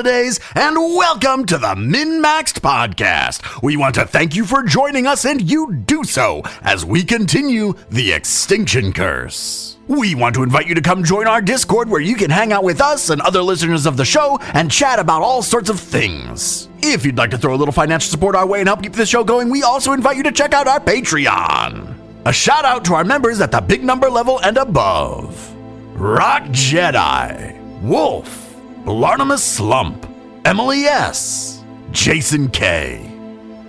holidays, and welcome to the MNmaxed podcast. We want to thank you for joining us, and you do so as we continue the Extinction Curse. We want to invite you to come join our Discord where you can hang out with us and other listeners of the show and chat about all sorts of things. If you'd like to throw a little financial support our way and help keep the show going, we also invite you to check out our Patreon. A shout out to our members at the big number level and above. Rock Jedi, Wolf, Blarnmus Slump, Emily S., Jason K.,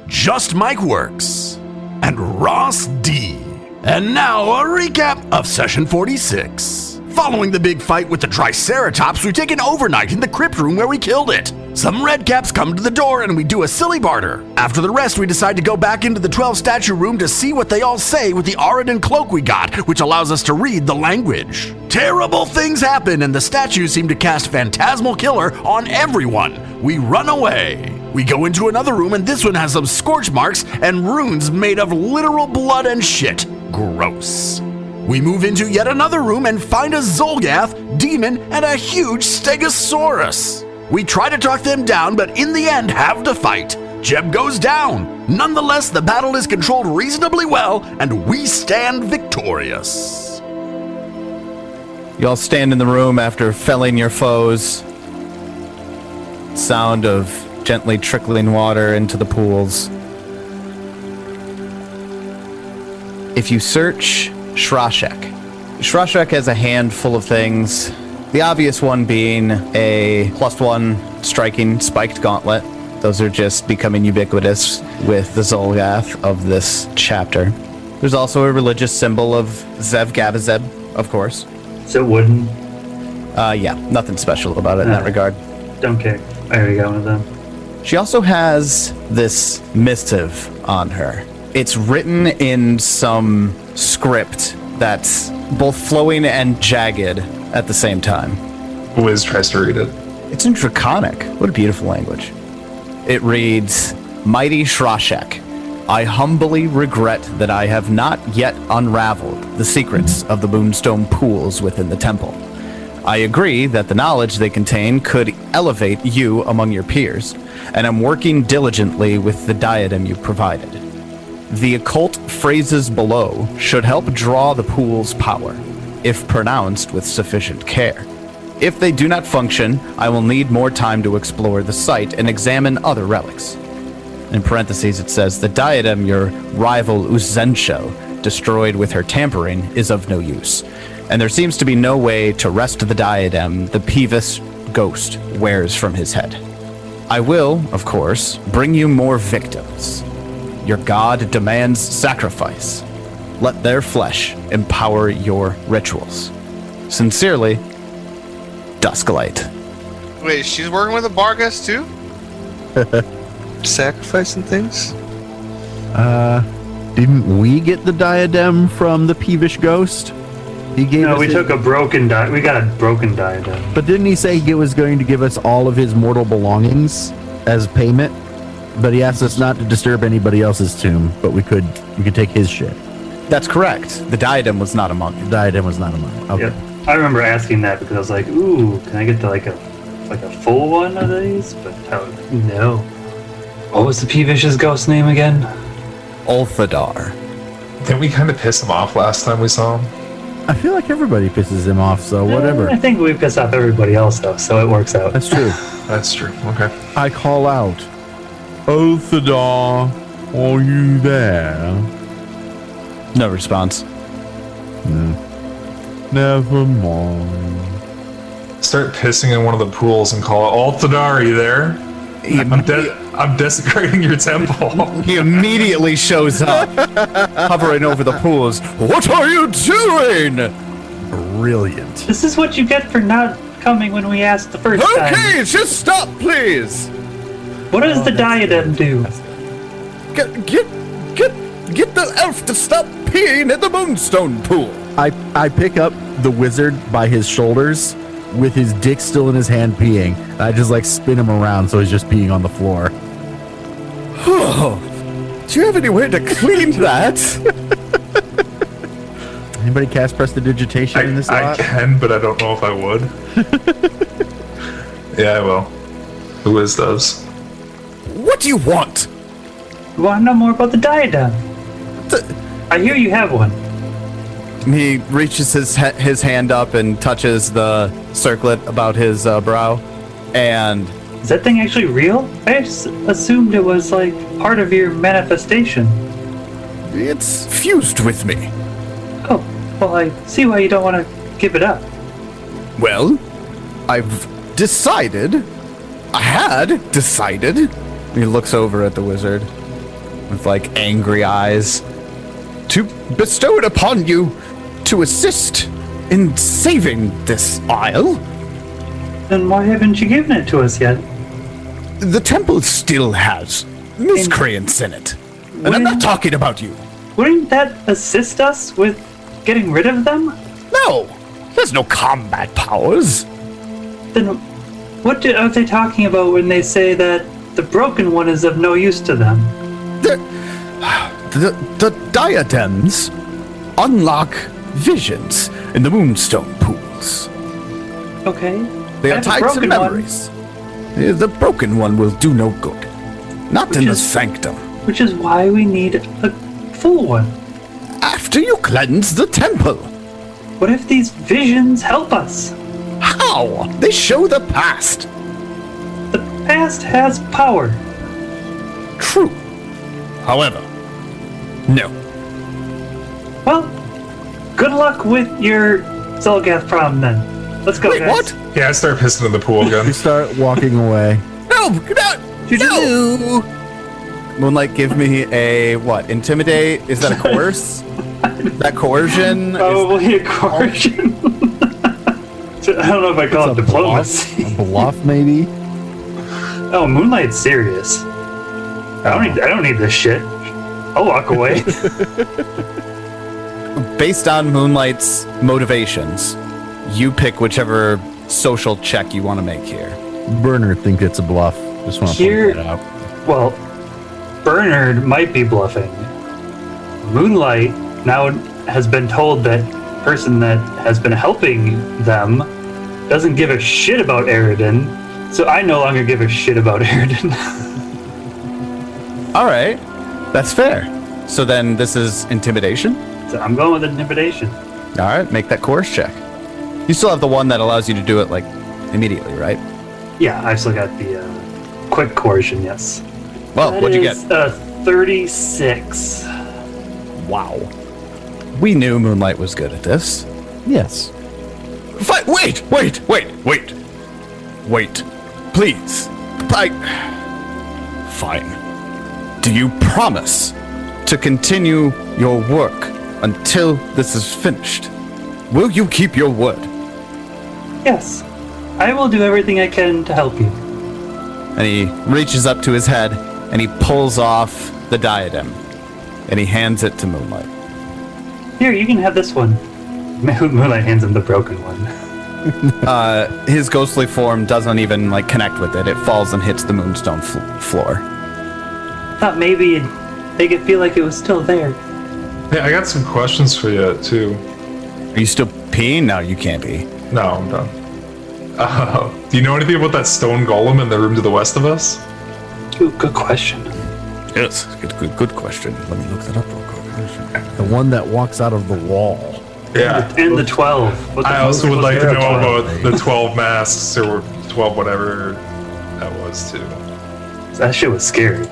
Just Mike Works, and Ross D. And now a recap of Session 46. Following the big fight with the Triceratops, we take an overnight in the crypt room where we killed it. Some redcaps come to the door and we do a silly barter. After the rest, we decide to go back into the 12 statue room to see what they all say with the Auridan cloak we got, which allows us to read the language. Terrible things happen and the statues seem to cast Phantasmal Killer on everyone. We run away. We go into another room and this one has some scorch marks and runes made of literal blood and shit. Gross. We move into yet another room and find a Zolgath, demon, and a huge stegosaurus. We try to talk them down, but in the end have to fight. Jeb goes down. Nonetheless, the battle is controlled reasonably well, and we stand victorious. You all stand in the room after felling your foes. Sound of gently trickling water into the pools. If you search Shrashek has a handful of things. The obvious one being a +1 striking spiked gauntlet. Those are just becoming ubiquitous with the Zolgath of this chapter. There's also a religious symbol of Zev Gabazeb, of course. Is it wooden? Yeah, nothing special about it in that regard. Don't care. I already got one of them. She also has this missive on her. It's written in some script that's both flowing and jagged at the same time. Wiz tries to read it. It's in Draconic. What a beautiful language. It reads, Mighty Shrashek, I humbly regret that I have not yet unraveled the secrets of the Moonstone pools within the temple. I agree that the knowledge they contain could elevate you among your peers, and I'm working diligently with the diadem you provided. The occult phrases below should help draw the pool's power, if pronounced with sufficient care. If they do not function, I will need more time to explore the site and examine other relics. In parentheses it says, the diadem your rival Uzensho destroyed with her tampering is of no use, and there seems to be no way to wrest the diadem the Peevish ghost wears from his head. I will, of course, bring you more victims. Your god demands sacrifice. Let their flesh empower your rituals. Sincerely, Dusklight. Wait, she's working with the Bargas too? Sacrificing things? Didn't we get the diadem from the Peevish ghost? He gave us we took a broken we got a broken diadem. But didn't he say he was going to give us all of his mortal belongings as payment? But he asked us not to disturb anybody else's tomb, but we could take his shit. That's correct. The diadem was not among them. The diadem was not among them. Okay. Yep. I remember asking that because I was like, ooh, can I get to like a full one of these? But no. What was the Peevish's ghost name again? Ulthadar. Didn't we kind of piss him off last time we saw him? I feel like everybody pisses him off, so whatever. I think we piss off everybody else though, so it works out. That's true. That's true. Okay. I call out, Ulthadar, are you there? No response. Never mind. Start pissing in one of the pools and call it, Altadar, are you there? I'm desecrating your temple. He immediately shows up, hovering over the pools. What are you doing? Brilliant. This is what you get for not coming when we asked the first time. Okay, just stop, please. What does the diadem do? Get the elf to stop peeing at the Moonstone pool. I pick up the wizard by his shoulders with his dick still in his hand peeing. I just like spin him around so he's just peeing on the floor. Do you have any way to clean that? Anybody cast prestidigitation in this lot? I can, but I don't know if I would. Yeah, I will. The Wiz does. What do you want? You want to know more about the diadem? I hear you have one. He reaches his hand up and touches the circlet about his brow, and Is that thing actually real? I just assumed it was like part of your manifestation. it's fused with me. Oh, well, I see why you don't want to give it up. Well, I've decided. I had decided. He looks over at the wizard with like angry eyes to bestow it upon you to assist in saving this isle. Then why haven't you given it to us yet? The temple still has miscreants in it. And I'm not talking about you. Wouldn't that assist us with getting rid of them? No, there's no combat powers. Then what are they talking about when they say that the broken one is of no use to them? The diadems unlock visions in the moonstone pools. Okay. They I are have a tied to broken one, memories. The broken one will do no good. Not Which in the is- sanctum. which is why we need a full one. After you cleanse the temple. What if these visions help us? How? They show the past. The past has power. True. However, no. Well, good luck with your Zolgath problem then. Let's go, Wait, guys. what? Yeah, I start pissing in the pool again. We start walking away. No, no, no. Moonlight, give me a what? Intimidate? Is that a coerce? That coercion? Probably a coercion. I don't know if I call it diplomacy. A bluff, maybe? Oh, Moonlight's serious. I don't need this shit. I'll walk away. Based on Moonlight's motivations, you pick whichever social check you want to make here. Bernard thinks it's a bluff. Just want to Here- point that out. Well, Bernard might be bluffing. Moonlight now has been told that person that has been helping them doesn't give a shit about Eridan, so I no longer give a shit about Eridan. All right, that's fair. So then this is intimidation? So I'm going with intimidation. All right, make that coerce check. You still have the one that allows you to do it, like, immediately, right? Yeah, I still got the quick coercion, yes. Well, what'd you get? 36. Wow. We knew Moonlight was good at this. Yes. Wait! Please. Fine. Do you promise to continue your work until this is finished? Will you keep your word? Yes. I will do everything I can to help you. And he reaches up to his head and he pulls off the diadem and he hands it to Moonlight. Here, you can have this one. Moonlight hands him the broken one. His ghostly form doesn't even like connect with it. It falls and hits the moonstone floor. Thought maybe it'd make it feel like it was still there. Hey, I got some questions for you, too. Are you still peeing? No, you can't be. No, I'm done. Do you know anything about that stone golem in the room to the west of us? Ooh, good question. Yes, good question. Let me look that up real quick. The one that walks out of the wall. Yeah. And the 12. What the I also would like to fuck know was about the 12 masks or 12 whatever that was, too. that shit was scary.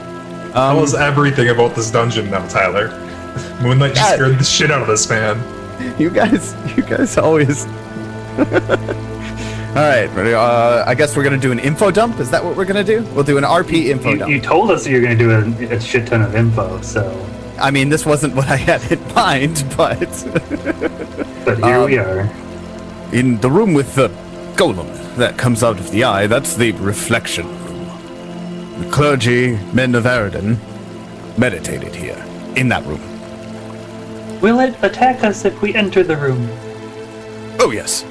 Tell us everything about this dungeon now, Tyler. Moonlight just Yeah. scared the shit out of this man. You guys always. All right, I guess we're gonna do an info dump. Is that what we're gonna do? We'll do an RP info dump. You told us you were going to do a shit ton of info, so. I mean, this wasn't what I had in mind, but But here we are. in the room with the golem that comes out of the eye, that's the reflection room. The clergy, men of Eridan, meditated here, in that room. Will it attack us if we enter the room? Oh yes,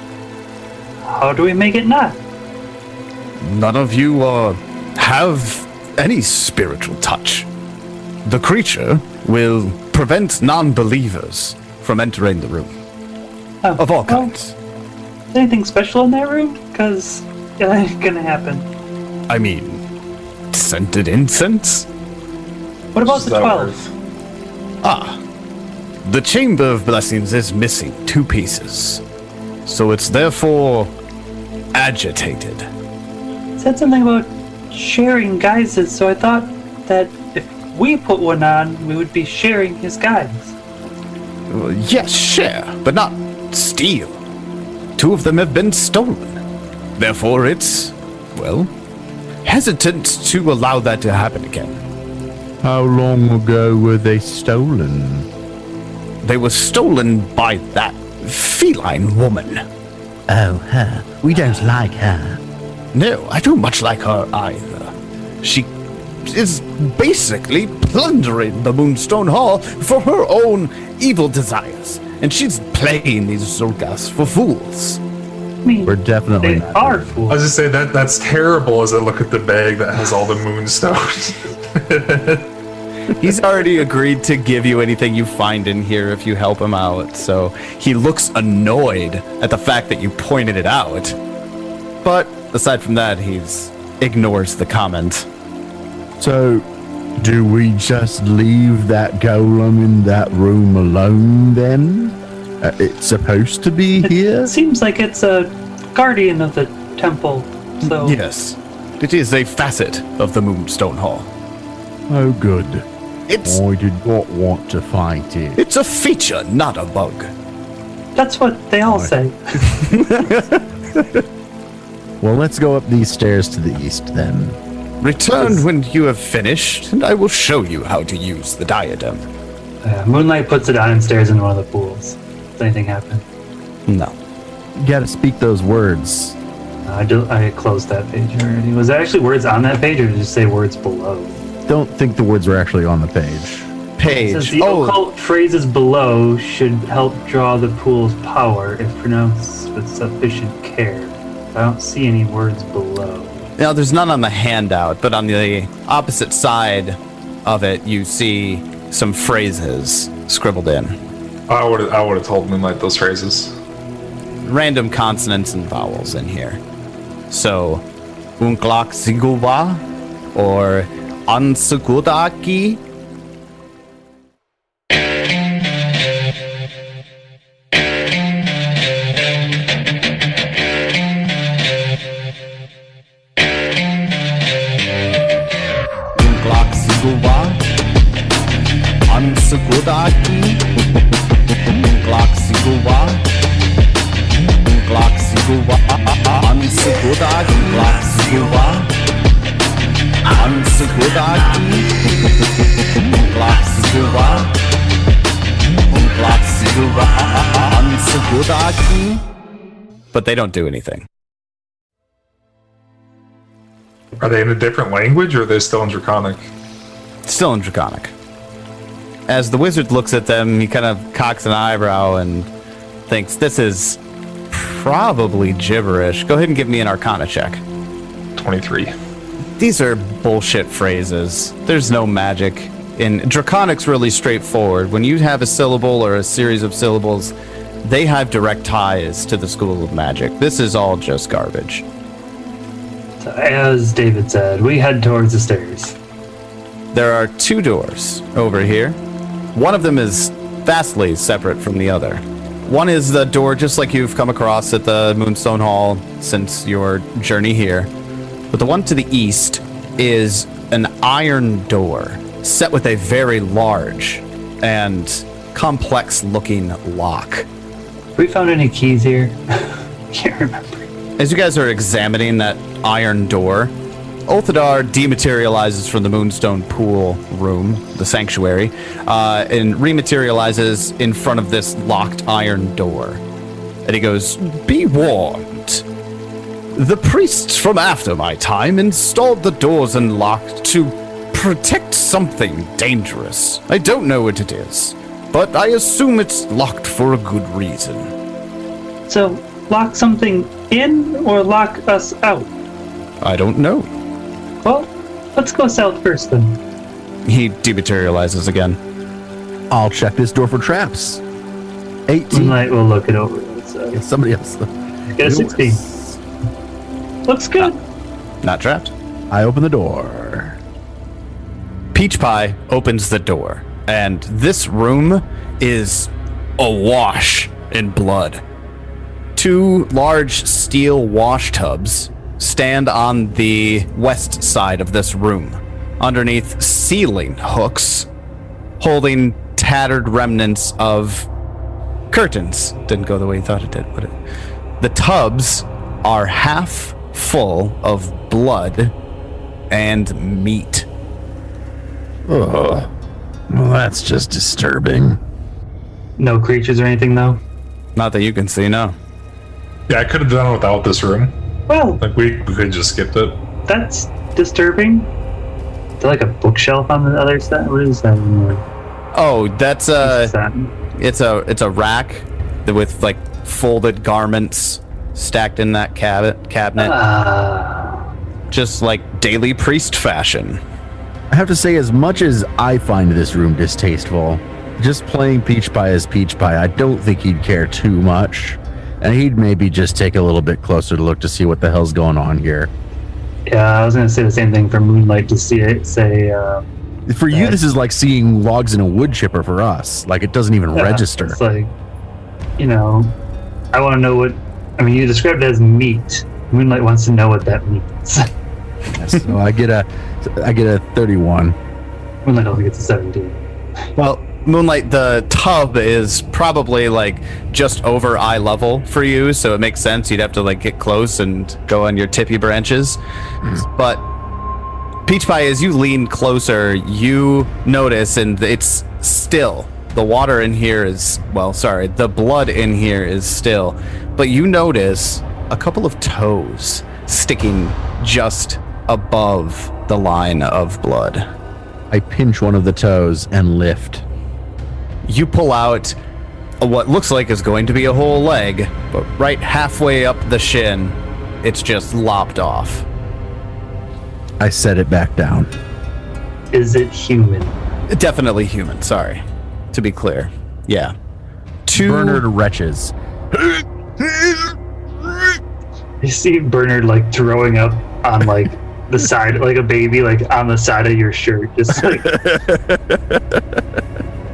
How do we make it not? none of you have any spiritual touch. The creature will prevent non-believers from entering the room, Oh, of all well, kinds. Anything special in that room? Because it ain't going to happen. I mean, scented incense? What about What's the that 12? worth? The Chamber of Blessings is missing 2 pieces, so it's therefore agitated. Said something about sharing guises, so I thought that if we put one on, we would be sharing his guides. Yes, share, but not steal. 2 of them have been stolen. Therefore, it's, well, hesitant to allow that to happen again. How long ago were they stolen? They were stolen by that feline woman. Oh, her. We don't like her. No, I don't much like her either. She is basically plundering the Moonstone Hall for her own evil desires. And she's playing these Zolgas for fools. I mean, We're definitely they not are I was fools. just say that's terrible as I look at the bag that has all the moonstones. He's already agreed to give you anything you find in here if you help him out, so he looks annoyed at the fact that you pointed it out. But aside from that, ignores the comment. So, do we just leave that golem in that room alone then? It's supposed to be here? It seems like it's a guardian of the temple, so... Yes, it is a facet of the Moonstone Hall. Oh, good. It's I did not want to fight it. It's a feature, not a bug. That's what they all say. Well, let's go up these stairs to the east then. Return when you have finished, and I will show you how to use the diadem. Moonlight puts it on and stares into one of the pools. Does anything happen? No. You gotta speak those words. I closed that page already. Was there actually words on that page, or did it just say words below? Don't think the words were actually on the page. It says Page. the occult phrases below should help draw the pool's power if pronounced with sufficient care. I don't see any words below. Now, there's none on the handout, but on the opposite side of it, you see some phrases scribbled in. I would have told Moonlight those phrases. Random consonants and vowels in here. So, unglak ziguwa or ansugudaki. Unglak ziguwa ansugudaki. Unglak ziguwa. Unglak ziguwa ansugudaki. Unglak ziguwa ansugudaki. Unglak ziguwa. Unglak ziguwa ansugudaki. But they don't do anything. Are they in a different language, or are they still in Draconic? Still in Draconic. As the wizard looks at them, he kind of cocks an eyebrow and thinks, this is probably gibberish. Go ahead and give me an Arcana check. 23. These are bullshit phrases. There's no magic. In Draconic's really straightforward. When you have a syllable or a series of syllables, they have direct ties to the School of Magic. This is all just garbage. So, as David said, we head towards the stairs. There are 2 doors over here. One of them is vastly separate from the other. One is the door just like you've come across at the Moonstone Hall since your journey here. But the one to the east is an iron door set with a very large and complex-looking lock. Have we found any keys here? Can't remember. As you guys are examining that iron door, Ulthadar dematerializes from the Moonstone Pool room, the sanctuary, and rematerializes in front of this locked iron door. And he goes, "Be warned. The priests from after my time installed the doors unlocked to protect something dangerous. I don't know what it is, but I assume it's locked for a good reason." So, lock something in or lock us out? I don't know. Well, let's go south first then. He dematerializes again. I'll check this door for traps. 18. Moonlight will look it over. So. Somebody else. Get a 16. Looks good. Not trapped. I open the door. Peach Pie opens the door, and this room is awash in blood. 2 large steel wash tubs stand on the west side of this room, underneath ceiling hooks, holding tattered remnants of curtains. Didn't go the way you thought it did, would it? The tubs are half full of blood and meat. Oh, well, that's just disturbing. No creatures or anything, though? Not that you can see, no. Yeah, I could have done it without this room. Well, Like, we could have just skipped it. that's disturbing. Is there like a bookshelf on the other side? What is that? Oh, that's What's that? it's a rack with like folded garments stacked in that cabinet. Just like daily priest fashion. I have to say, as much as I find this room distasteful, just playing Peach Pie as Peach Pie, I don't think he'd care too much. And he'd maybe just take a little bit closer to look to see what the hell's going on here. Yeah, I was going to say the same thing for Moonlight to see it. For you, this is like seeing logs in a wood chipper for us. Like, it doesn't even register. It's like, I want to know what. I mean, you described it as meat. Moonlight wants to know what that means. So I get a 31. Moonlight only gets a 17. Well, Moonlight, the tub is probably like just over eye level for you, so it makes sense. You'd have to like get close and go on your tippy branches. But Peach Pie, as you lean closer, you notice, and it's still. The water in here is, the blood in here is still. But you notice a couple of toes sticking just above the line of blood. I pinch one of the toes and lift. You pull out what looks like is going to be a whole leg, but right halfway up the shin, it's just lopped off. I set it back down. Is it human? Definitely human, sorry. To be clear. Yeah. Bernard retches. You see Bernard like throwing up on like the side, like a baby, like on the side of your shirt. Just like.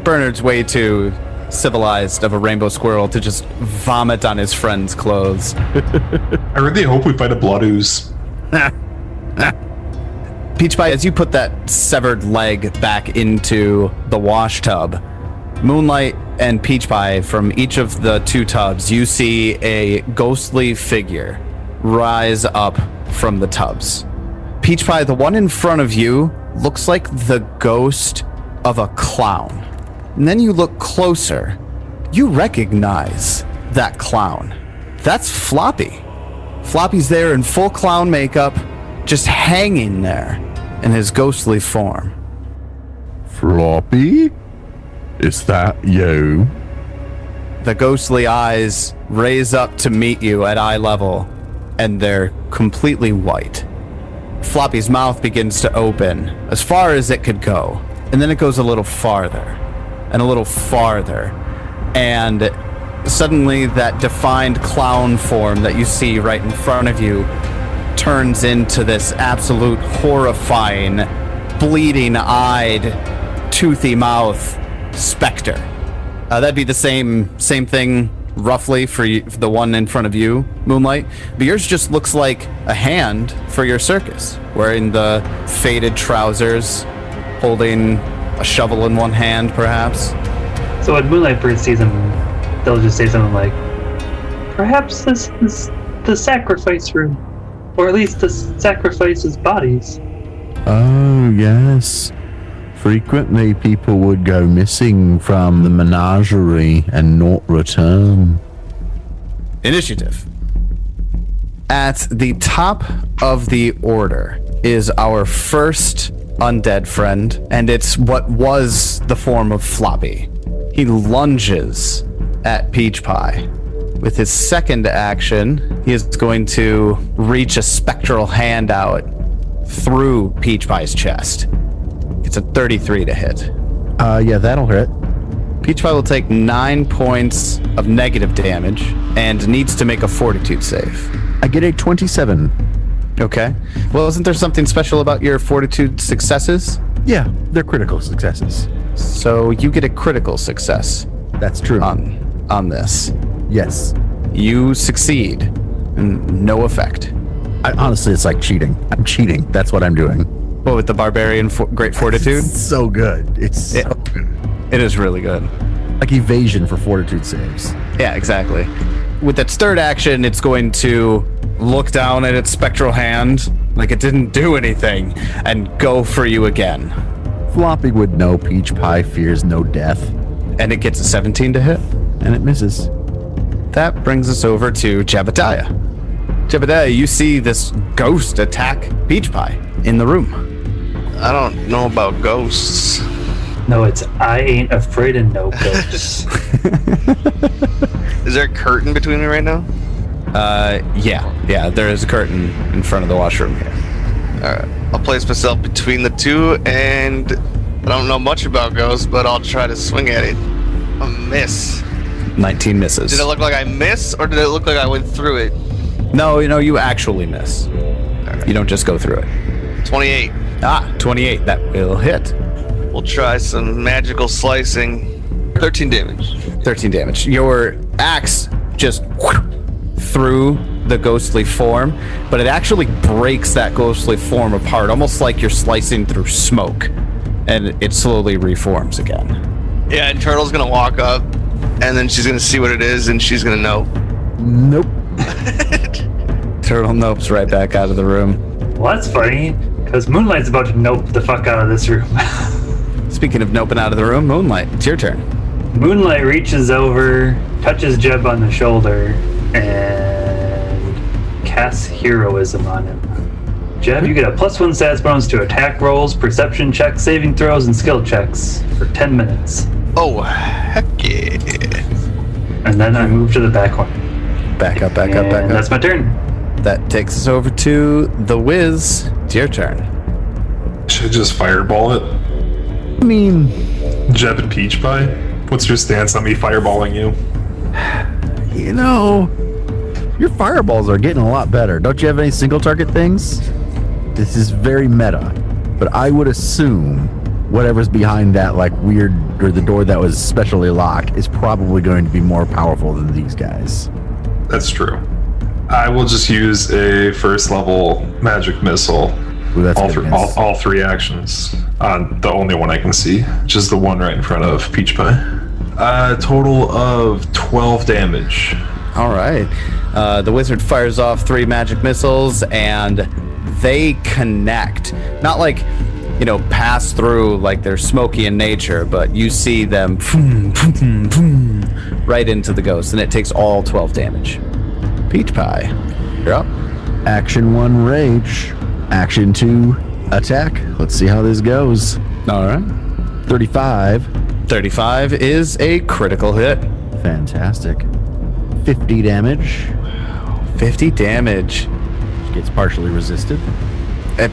Bernard's way too civilized of a rainbow squirrel to just vomit on his friend's clothes. I really hope we fight a blood ooze. Peach Pie, as you put that severed leg back into the wash tub, Moonlight and Peach Pie, from each of the 2 tubs, you see a ghostly figure rise up from the tubs. Peach Pie, the one in front of you looks like the ghost of a clown. And then you look closer. You recognize that clown. That's Floppy. Floppy's there in full clown makeup, just hanging there in his ghostly form. Floppy? Is that you? The ghostly eyes raise up to meet you at eye level, and they're completely white. Floppy's mouth begins to open as far as it could go, and then it goes a little farther and a little farther, and suddenly that defined clown form that you see right in front of you turns into this absolute horrifying, bleeding-eyed, toothy mouth specter. That'd be the same thing roughly for you, for the one in front of you, Moonlight, but yours just looks like a hand for your circus, wearing the faded trousers, holding a shovel in one hand, perhaps. So when Moonlight first sees him, they'll just say something like, "Perhaps this is the sacrifice room, or at least the sacrifice's bodies." Oh, yes. Frequently, people would go missing from the menagerie and not return. Initiative. At the top of the order is our first undead friend, and it's what was the form of Floppy. He lunges at Peach Pie. With his second action, he is going to reach a spectral hand out through Peach Pie's chest. It's a 33 to hit. Yeah, that'll hit. Peach Pie will take 9 points of negative damage and needs to make a fortitude save. I get a 27. Okay. Well, isn't there something special about your fortitude successes? Yeah, they're critical successes. So you get a critical success That's true. on this. Yes. You succeed. And no effect. Honestly, it's like cheating. I'm cheating. That's what I'm doing. Well, with the barbarian great fortitude? It's so good. It's so good. It is really good. Like evasion for fortitude saves. Yeah, exactly. With its third action, it's going to look down at its spectral hand like it didn't do anything and go for you again. Floppy would know Peach Pie fears no death. And it gets a 17 to hit. And it misses. That brings us over to Jebediah. Jebediah, you see this ghost attack Peach Pie in the room. I don't know about ghosts. No, it's I ain't afraid of no ghosts. Is there a curtain between me right now? Yeah, there is a curtain in front of the washroom here. Alright, I'll place myself between the two, and I don't know much about ghosts, but I'll try to swing at it. A miss. 19 misses. Did it look like I missed, or did it look like I went through it? No, you actually miss. You don't just go through it. 28. 28. That will hit. We'll try some magical slicing. 13 damage. 13 damage. Your axe just through the ghostly form, but it actually breaks that ghostly form apart, almost like you're slicing through smoke, and it slowly reforms again. Yeah, and Turtle's gonna walk up, and then she's gonna see what it is, and she's gonna know. Nope. Turtle nopes right back out of the room. Well, that's funny, because Moonlight's about to nope the fuck out of this room. Speaking of noping out of the room, Moonlight, it's your turn. Moonlight reaches over, touches Jeb on the shoulder, and casts heroism on him. Jeb, you get a +1 stats bonus to attack rolls, perception checks, saving throws, and skill checks for 10 minutes. Oh, heck yeah. And then I move to the back corner. Back up. And that's my turn. That takes us over to the Wiz. It's your turn. Should I just fireball it? I mean, Jeb and Peach Pie? What's your stance on me fireballing you? you know, your fireballs are getting a lot better. Don't you have any single target things? This is very meta, but I would assume whatever's behind that like weird, or the door that was specially locked, is probably going to be more powerful than these guys. That's true. I will just use a first level magic missile. Ooh, that's all three actions on the only one I can see, which is the one right in front of Peach Pie. Total of 12 damage. All right. The wizard fires off 3 magic missiles, and they connect. Not like, pass through like they're smoky in nature, but you see them right into the ghost, and it takes all 12 damage. Peach Pie, you're up. Action 1, rage. Action 2, attack. Let's see how this goes. All right. 35. 35 is a critical hit. Fantastic. 50 damage. 50 damage. Gets partially resisted. It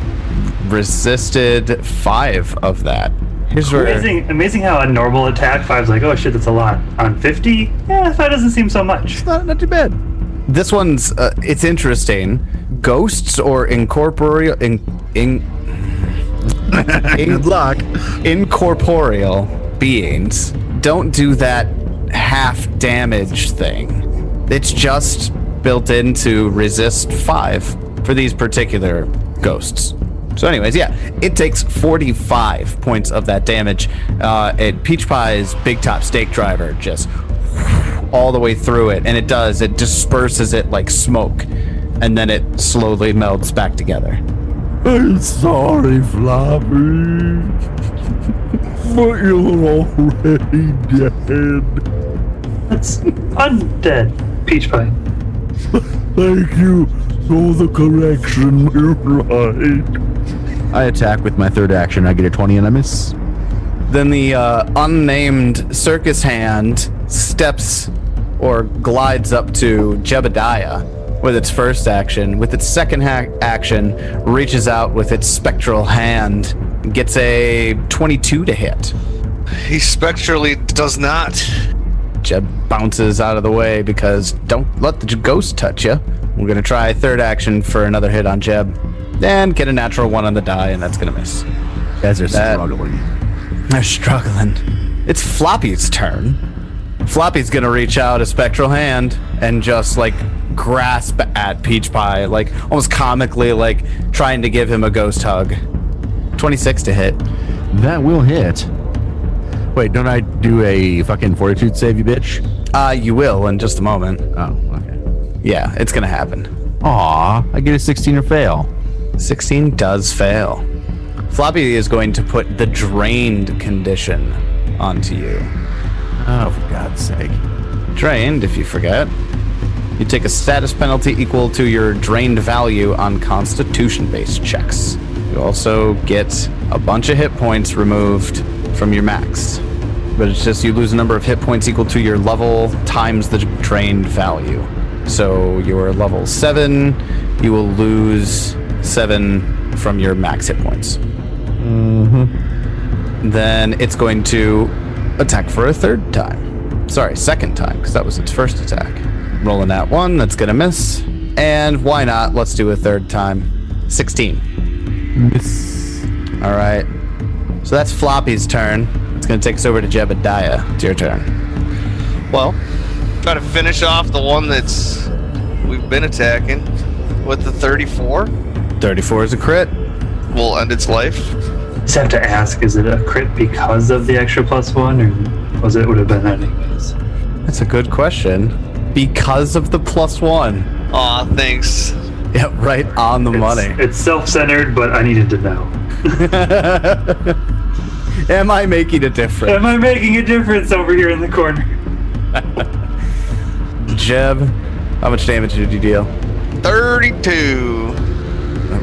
resisted 5 of that. Here's where... Amazing how a normal attack 5's like, oh shit, that's a lot. On 50, yeah, 5 doesn't seem so much. It's not too bad. This one's, it's interesting. Ghosts or incorporeal... Good luck. Incorporeal beings don't do that half damage thing. It's just built into resist 5 for these particular ghosts. So anyways, yeah, it takes 45 points of that damage. And Peach Pie's big top stake driver just all the way through it, and it disperses it like smoke, and then it slowly melts back together. I'm sorry, Floppy, but you're already dead. That's undead, Peach Pie. Thank you for the correction, Moonlight. I attack with my third action. I get a 20 and I miss. Then the unnamed circus hand steps or glides up to Jebediah with its first action. With its second action, reaches out with its spectral hand, gets a 22 to hit. He spectrally does not. Jeb bounces out of the way because don't let the ghost touch you. We're going to try third action for another hit on Jeb. And get a natural 1 on the die, and that's going to miss. As they're struggling. They're struggling. It's Floppy's turn. Floppy's gonna reach out a spectral hand and just like grasp at Peach Pie, like almost comically, like trying to give him a ghost hug. 26 to hit. That will hit. Wait, don't I do a fucking fortitude save, you bitch? You will in just a moment. Oh, okay. Yeah, it's gonna happen. Aw, I get a 16 or fail. 16 does fail. Floppy is going to put the drained condition onto you. Oh, for God's sake. Drained, if you forget. You take a status penalty equal to your drained value on constitution-based checks. You also get a bunch of hit points removed from your max. But it's just you lose a number of hit points equal to your level times the drained value. So you're level 7, you will lose 7 from your max hit points. Then it's going to attack for a third time. Sorry, second time, because that was its first attack. Rolling that one, that's gonna miss. And why not? Let's do a third time. 16. Miss. All right. So that's Floppy's turn. It's gonna take us over to Jebediah. It's your turn. Well, try to finish off the one that's we've been attacking with the 34. 34 is a crit. Will end its life. Just have to ask, is it a crit because of the extra +1, or would have been anyways? That's a good question. Because of the +1. Aw, thanks. Yeah, right on the money. It's self-centered, but I needed to know. Am I making a difference? Am I making a difference over here in the corner? Jeb, how much damage did you deal? 32.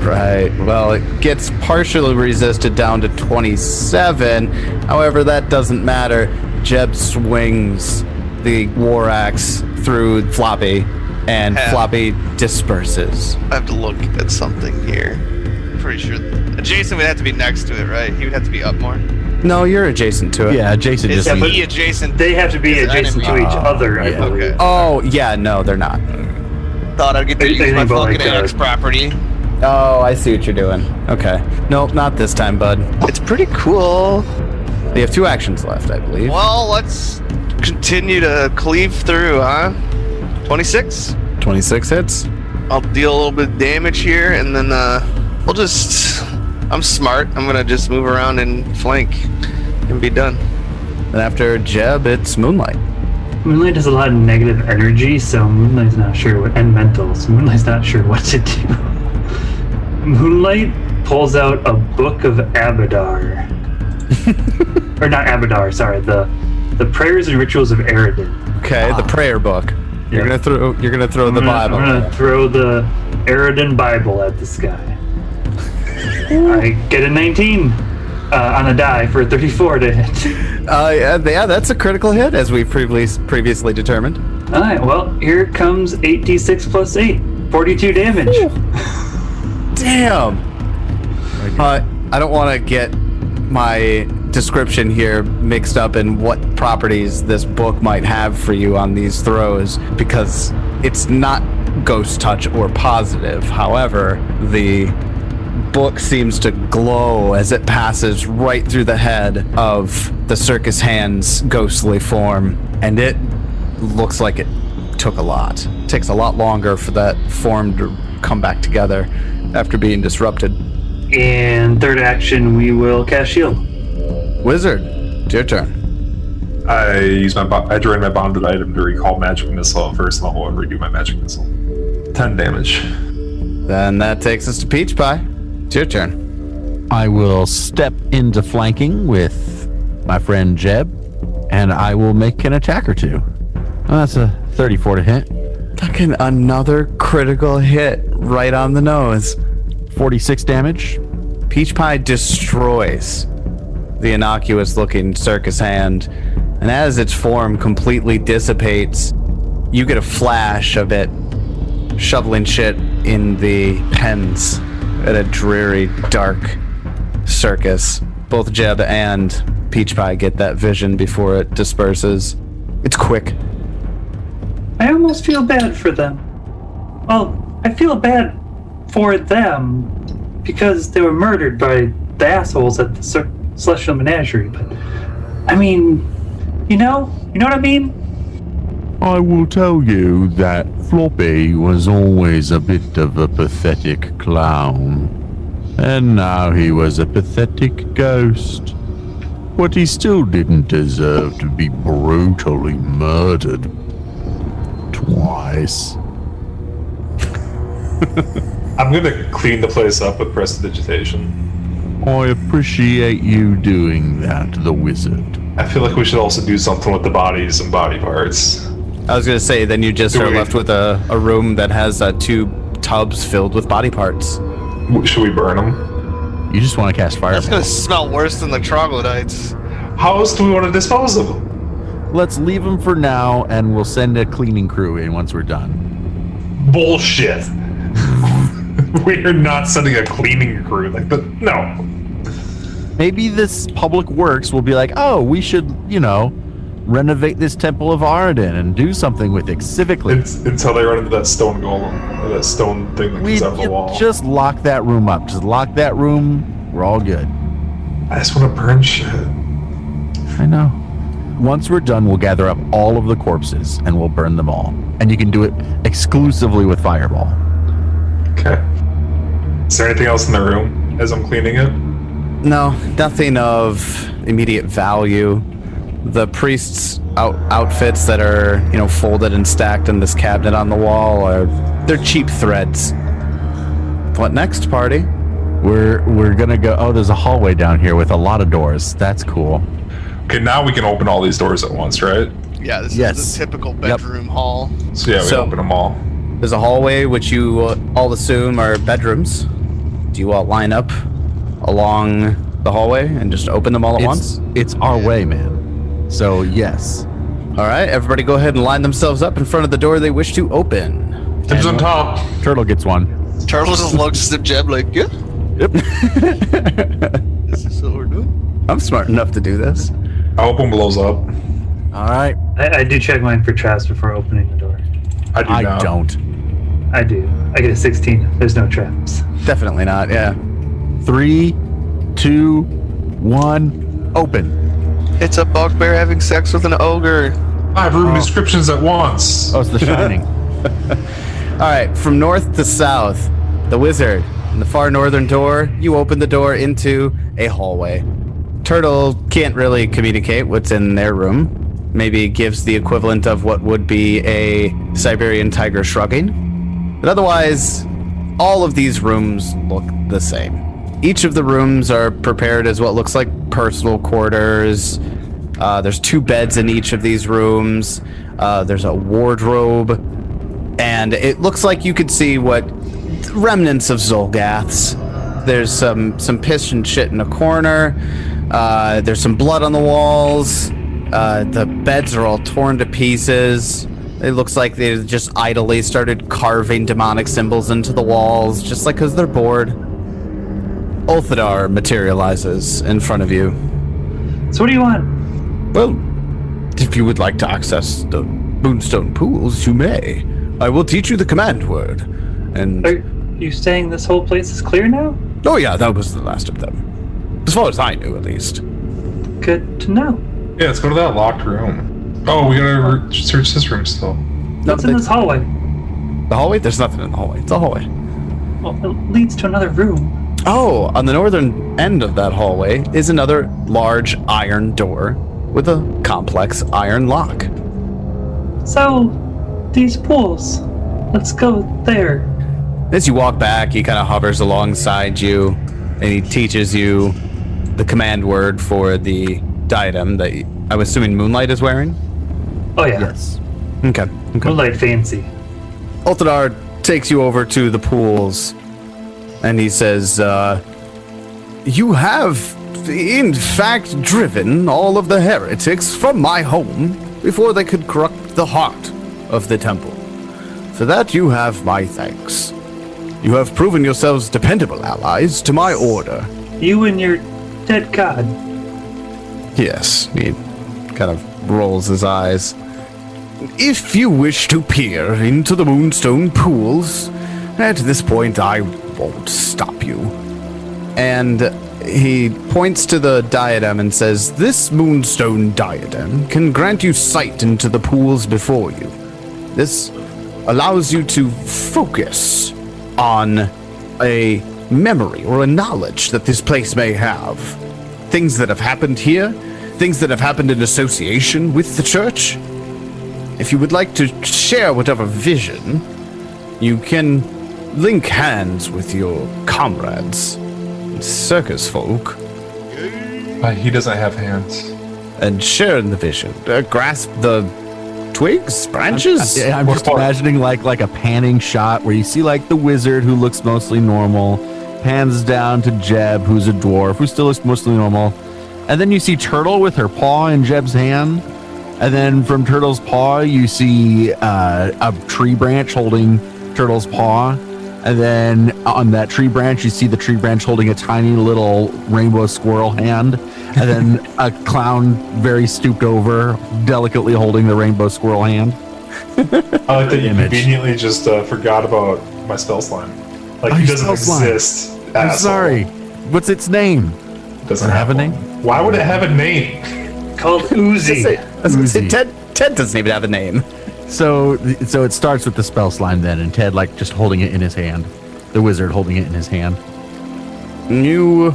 Right. Well, it gets partially resisted down to 27. However, that doesn't matter. Jeb swings the war axe through Floppy, and Floppy disperses. I have to look at something here. Pretty sure Jason would have to be next to it, right? He would have to be up more. No, you're adjacent to it. Yeah, Jason Is just... he adjacent? They have to be adjacent to each other, I believe. Okay. Oh, yeah, no, they're not. Thought I'd get to use my fucking axe property. Oh, I see what you're doing. Okay. Nope, not this time, bud. It's pretty cool. You have 2 actions left, I believe. Well, let's continue to cleave through, huh? 26? 26 hits. I'll deal a little bit of damage here, and then we'll just... I'm smart. I'm going to just move around and flank and be done. And after Jeb, it's Moonlight. Moonlight has a lot of negative energy, so Moonlight's not sure what... And mental, so Moonlight's not sure what to do. Moonlight pulls out a book of Abadar. Or not Abadar, sorry. The Prayers and Rituals of Eridan. Okay, the prayer book. You're gonna throw the Bible. I'm gonna throw the Eridan Bible at the sky. I get a 19 on a die for a 34 to hit. Yeah, that's a critical hit, as we previously determined. All right, well, here comes 8d6 plus 8, 42 damage. Damn. I don't want to get my description here mixed up in what properties this book might have for you on these throws, because it's not ghost touch or positive. However, the book seems to glow as it passes right through the head of the circus hand's ghostly form, and it looks like it took a lot. It takes a lot longer for that form to come back together after being disrupted. And third action, we will cast shield. Wizard, it's your turn. I drain my bonded item to recall magic missile at first level and redo my magic missile. 10 damage. Then that takes us to Peach Pie. It's your turn. I will step into flanking with my friend Jeb, and I will make an attack or two. Oh, that's a 34 to hit. Fucking another critical hit right on the nose. 46 damage. Peach Pie destroys the innocuous-looking circus hand, and as its form completely dissipates, you get a flash of it shoveling shit in the pens at a dreary, dark circus. Both Jeb and Peach Pie get that vision before it disperses. It's quick. I almost feel bad for them. Well, I feel bad for them because they were murdered by the assholes at the Celestial Menagerie, but I mean, you know what I mean? I will tell you that Floppy was always a bit of a pathetic clown. And now he was a pathetic ghost. But he still didn't deserve to be brutally murdered. Twice. I'm gonna clean the place up with prestidigitation. I appreciate you doing that, the wizard. I feel like we should also do something with the bodies and body parts. I was going to say, then you just are left with a room that has 2 tubs filled with body parts. Should we burn them? You just want to cast fireball. That's gonna smell worse than the troglodytes. How else do we want to dispose of them? Let's leave them for now, and we'll send a cleaning crew in once we're done. Bullshit. We are not sending a cleaning crew. No. Maybe this public works will be like, oh, we should, renovate this Temple of Aradin and do something with it civically. Until they run into that stone golem, or that stone thing that comes out of the wall. Just lock that room up. Just lock that room. We're all good. I just want to burn shit. I know. Once we're done, we'll gather up all of the corpses and we'll burn them all. And you can do it exclusively with fireball. Okay. Is there anything else in the room as I'm cleaning it? No, nothing of immediate value. The priest's outfits that are, folded and stacked in this cabinet on the wall they're cheap threads. What next, party? We're gonna go. Oh, there's a hallway down here with a lot of doors. That's cool. Okay, now we can open all these doors at once, right? Yeah, this Yes. is the typical bedroom hall. So yeah, we open them all. There's a hallway which you all assume are bedrooms. Do you all line up along the hallway and just open them all at once? It's our way, man. So yes. All right, everybody go ahead and line themselves up in front of the door they wish to open. Tim's on top. Turtle gets one. Turtle just looks at Jeb like, yeah, Yep. this is what we're doing. I'm smart enough to do this. I hope one blows up. All right. I do check mine for traps before opening the door. I do I now. don't. I do. I get a 16. There's no traps. Definitely not, yeah. 3, 2, 1, open. It's a bugbear having sex with an ogre. 5 room descriptions at once. Oh, it's The Shining. All right, from north to south, the wizard, in the far northern door, you open the door into a hallway. Turtle can't really communicate what's in their room. Maybe gives the equivalent of what would be a Siberian tiger shrugging. But otherwise, all of these rooms look the same. Each of the rooms are prepared as what looks like personal quarters. There's 2 beds in each of these rooms. There's a wardrobe. And it looks like you could see what remnants of Zolgaths. There's some piss and shit in a corner. There's some blood on the walls. The beds are all torn to pieces. It looks like they just idly started carving demonic symbols into the walls, just like because they're bored. Ulthadar materializes in front of you. So what do you want? Well, if you would like to access the Moonstone Pools, you may. I will teach you the command word. And Are you saying this whole place is clear now? oh yeah, that was the last of them. As far as I knew, at least. Good to know. Yeah, let's go to that locked room. Oh, we gotta search this room still. What's in this hallway? The hallway? There's nothing in the hallway. It's a hallway. Well, it leads to another room. Oh, on the northern end of that hallway is another large iron door with a complex iron lock. So, these pools. Let's go there. As you walk back, he kind of hovers alongside you, and he teaches you the command word for the diadem that I'm assuming Moonlight is wearing. Oh yeah. Yes. Okay. Moonlight fancy. Ulthadar takes you over to the pools, and he says, you have, in fact, driven all of the heretics from my home before they could corrupt the heart of the temple. For that you have my thanks. You have proven yourselves dependable allies to my order. You and your dead god. Yes, he kind of rolls his eyes. If you wish to peer into the Moonstone Pools, at this point I won't stop you. And He points to the diadem and says, "This moonstone diadem can grant you sight into the pools before you. This allows you to focus on a memory or a knowledge that this place may have. Things that have happened here, things that have happened in association with the church. If you would like to share whatever vision, you can link hands with your comrades, circus folk, He doesn't have hands. and share in the vision. Grasp the twigs, branches. I'm just imagining like a panning shot where you see like the wizard who looks mostly normal, pans down to Jeb, who's a dwarf, who still looks mostly normal, and then you see Turtle with her paw in Jeb's hand, and then from Turtle's paw you see a tree branch holding Turtle's paw, and then on that tree branch you see the tree branch holding a tiny little rainbow squirrel hand, and then a clown very stooped over, delicately holding the rainbow squirrel hand. I like that you Image. conveniently just forgot about my spell slime. Like, Oh, he your doesn't spell slime. exist. I'm asshole. sorry. What's its name? Doesn't have a one. name? Why would it have a name? Called Uzi. Uzi. Ted doesn't even have a name. So it starts with the spell slime then, and Ted like just holding it in his hand. The wizard holding it in his hand. You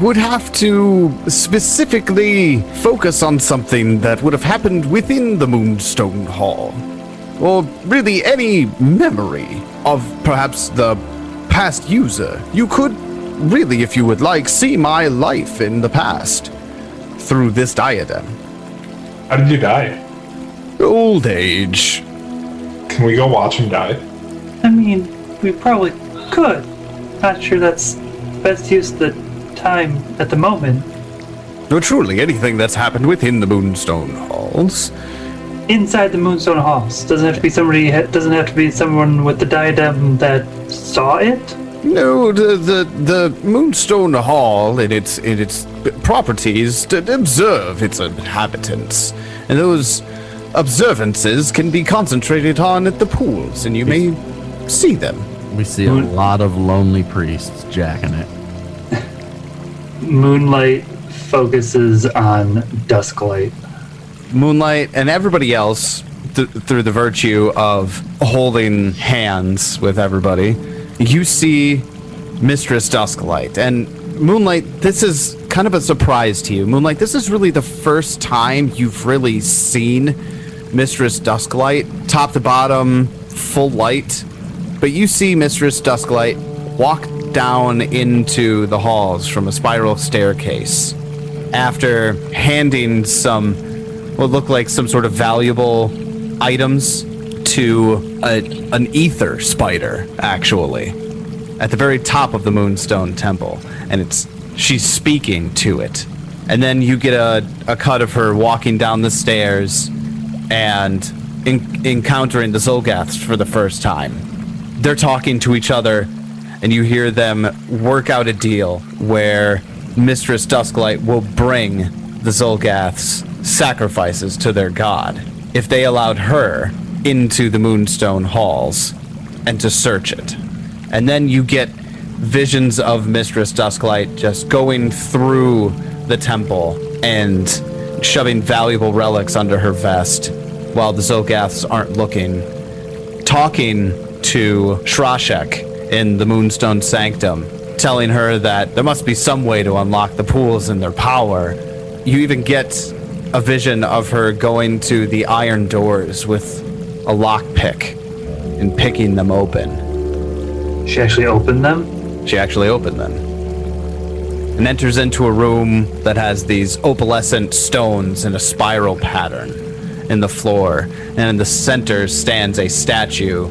would have to specifically focus on something that would have happened within the Moonstone Hall. Or really any memory of perhaps the past user. You could really, if you would like, see my life in the past through this diadem. How did you die? Old age. Can we go watch him die? I mean, we probably could. Not sure that's best use of the time at the moment. No, truly, anything that's happened within the Moonstone Halls. Inside the Moonstone Halls. Doesn't have to be somebody. Doesn't have to be someone with the diadem that saw it. No, the Moonstone Hall in its properties to observe its inhabitants, and those observances can be concentrated on at the pools, and you may see them. We see a lot of lonely priests jacking it. Moonlight focuses on Dusklight. Moonlight and everybody else, through the virtue of holding hands with everybody, you see Mistress Dusklight. And Moonlight, this is kind of a surprise to you. Moonlight, this is really the first time you've really seen Mistress Dusklight, top to bottom, full light. But you see Mistress Dusklight walk down into the halls from a spiral staircase after handing some what look like some sort of valuable items to an ether spider, actually, at the very top of the Moonstone Temple. And she's speaking to it. And then you get a cut of her walking down the stairs and encountering the Zolgaths for the first time. They're talking to each other, and you hear them work out a deal where Mistress Dusklight will bring the Zolgaths sacrifices to their god if they allowed her into the Moonstone Halls and to search it. And then you get visions of Mistress Dusklight just going through the temple and shoving valuable relics under her vest while the Zolgaths aren't looking, talking to Shrashek in the Moonstone Sanctum, telling her that there must be some way to unlock the pools and their power. You even get a vision of her going to the iron doors with a lockpick and picking them open. She actually opened them? She actually opened them. And enters into a room that has these opalescent stones in a spiral pattern in the floor. And in the center stands a statue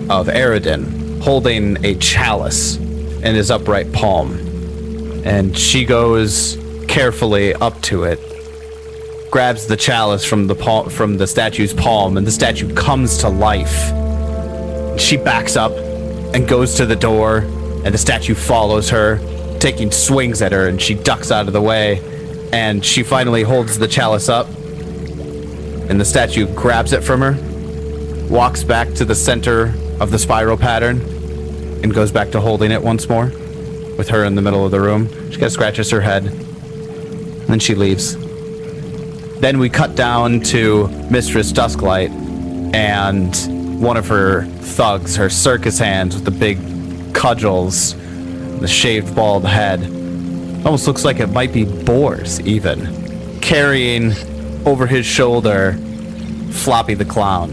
of Eridan holding a chalice in his upright palm. And she goes carefully up to it, grabs the chalice from the statue's palm, and the statue comes to life. She backs up and goes to the door, and the statue follows her, taking swings at her, and she ducks out of the way, and she finally holds the chalice up, and the statue grabs it from her, walks back to the center of the spiral pattern, and goes back to holding it once more. with her in the middle of the room. She kind of scratches her head, and then she leaves. Then we cut down to Mistress Dusklight and one of her thugs, her circus hands with the big cudgels, the shaved bald head. Almost looks like it might be boars, even. Carrying over his shoulder Floppy the Clown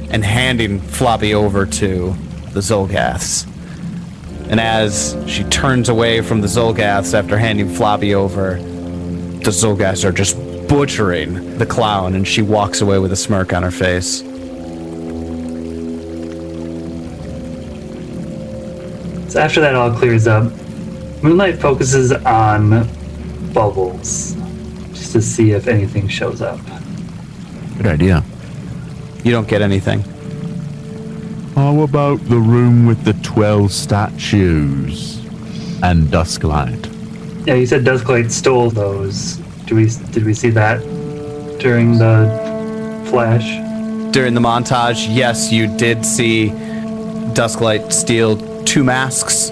and handing Floppy over to the Zolgaths. And as she turns away from the Zolgaths after handing Floppy over, the Zolgaths are just butchering the clown, and she walks away with a smirk on her face. So after that all clears up, Moonlight focuses on Bubbles, just to see if anything shows up. Good idea. You don't get anything. How about the room with the 12 statues and Dusklight? Yeah, you said Dusklight stole those. Did we see that during the flash? During the montage, yes, you did see Dusklight steal 2 masks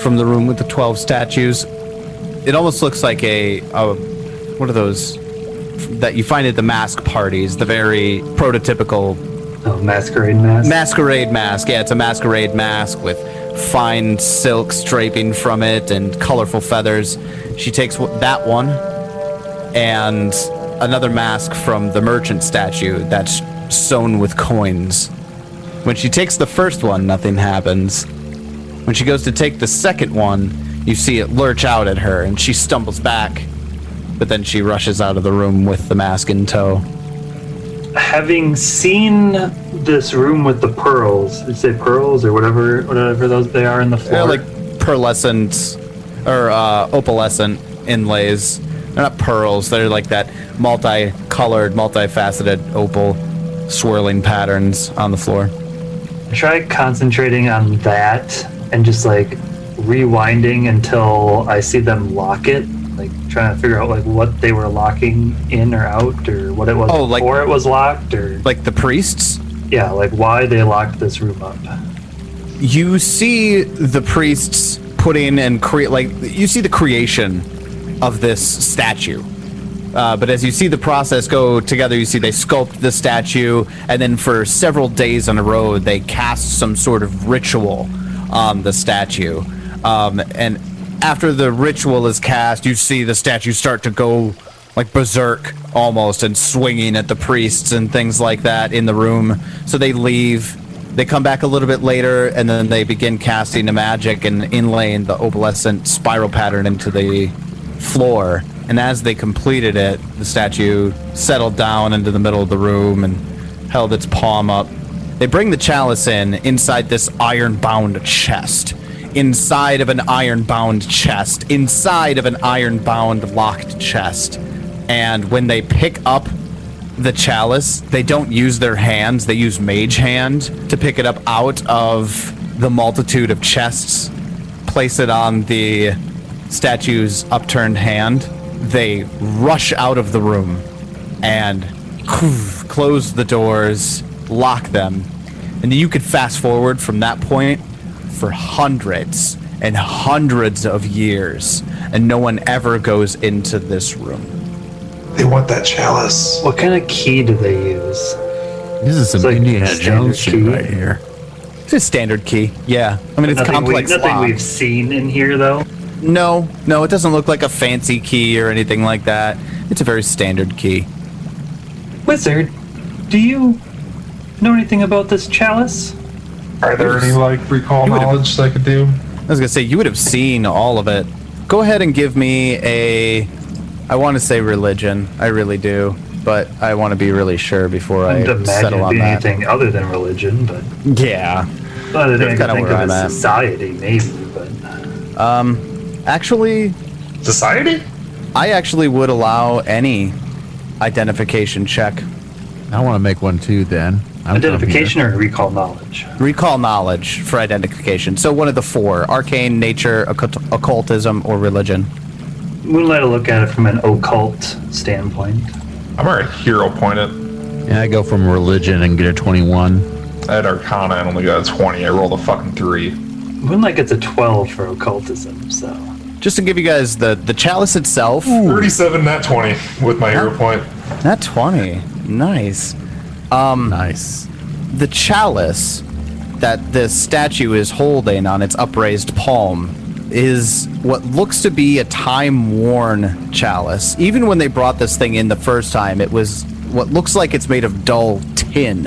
from the room with the 12 statues. It almost looks like a what are those that you find at the mask parties, the very prototypical masquerade mask? Masquerade mask, yeah, it's a masquerade mask with fine silks draping from it and colorful feathers. She takes that one and another mask from the merchant statue that's sewn with coins. When she takes the first one, nothing happens. When she goes to take the second one, you see it lurch out at her and she stumbles back, but then she rushes out of the room with the mask in tow. Having seen this room with the pearls, did you say pearls or whatever those they are in the floor? They're like pearlescent or opalescent inlays. They're not pearls. They're like that multicolored, multifaceted opal swirling patterns on the floor. Try concentrating on that and just like rewinding until I see them lock it. Like trying to figure out like what they were locking in or out, or what it was before it was locked, or like the priests. Yeah, like why they locked this room up. You see the priests putting and create, like you see the creation of this statue. But as you see the process go together, you see they sculpt the statue, and then for several days in a row, they cast some sort of ritual on the statue. And after the ritual is cast, you see the statue start to go like berserk almost and swinging at the priests and things like that in the room. So they leave. They come back a little bit later, and then they begin casting the magic and inlaying the opalescent spiral pattern into the floor. And as they completed it, the statue settled down into the middle of the room and held its palm up. They bring the chalice inside this iron-bound chest. Inside of an iron-bound chest. Inside of an iron-bound locked chest. And when they pick up the chalice, they don't use their hands. They use mage hand to pick it up out of the multitude of chests. Place it on the statue's upturned hand. They rush out of the room and close the doors, lock them. And you could fast forward from that point for hundreds and hundreds of years, and no one ever goes into this room. They want that chalice. What kind of key do they use? This is some like Indiana Jones shit right here. It's a standard key, yeah. I mean, it's complex. Nothing we've seen in here, though. No, it doesn't look like a fancy key or anything like that. It's a very standard key. Wizard, do you know anything about this chalice? Are there any like recall knowledge that I could do? I was gonna say you would have seen all of it. Go ahead and give me a. I want to say religion. I really do, but I want to be really sure before I settle on that. Anything other than religion, but yeah, other than I think of a society, maybe. But actually, society. I actually would allow any identification check. I want to make one too. Then identification or recall knowledge. Recall knowledge for identification. So one of the 4: arcane, nature, occultism, or religion. Moonlight will look at it from an occult standpoint. I'm already hero pointed. Yeah, I go from religion and get a 21. I had Arcana and only got a 20. I rolled a fucking 3. Moonlight gets a 12 for occultism, so. Just to give you guys the chalice itself. 37, nat 20 with my hero point. Nat 20. Nice. Nice. The chalice that this statue is holding on its upraised palm is what looks to be a time-worn chalice. Even when they brought this thing in the first time, it was what looks like it's made of dull tin.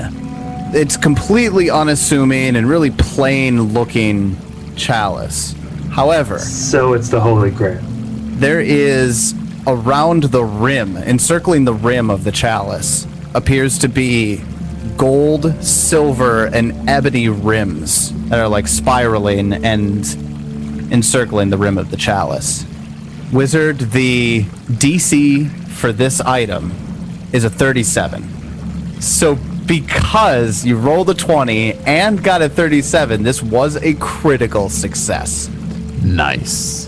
It's completely unassuming and really plain-looking chalice. However, So it's the Holy Grail. there is around the rim, encircling the rim of the chalice, appears to be gold, silver, and ebony rims that are like spiraling and encircling the rim of the chalice. Wizard, the DC for this item is a 37. So because you rolled a 20 and got a 37, this was a critical success. Nice.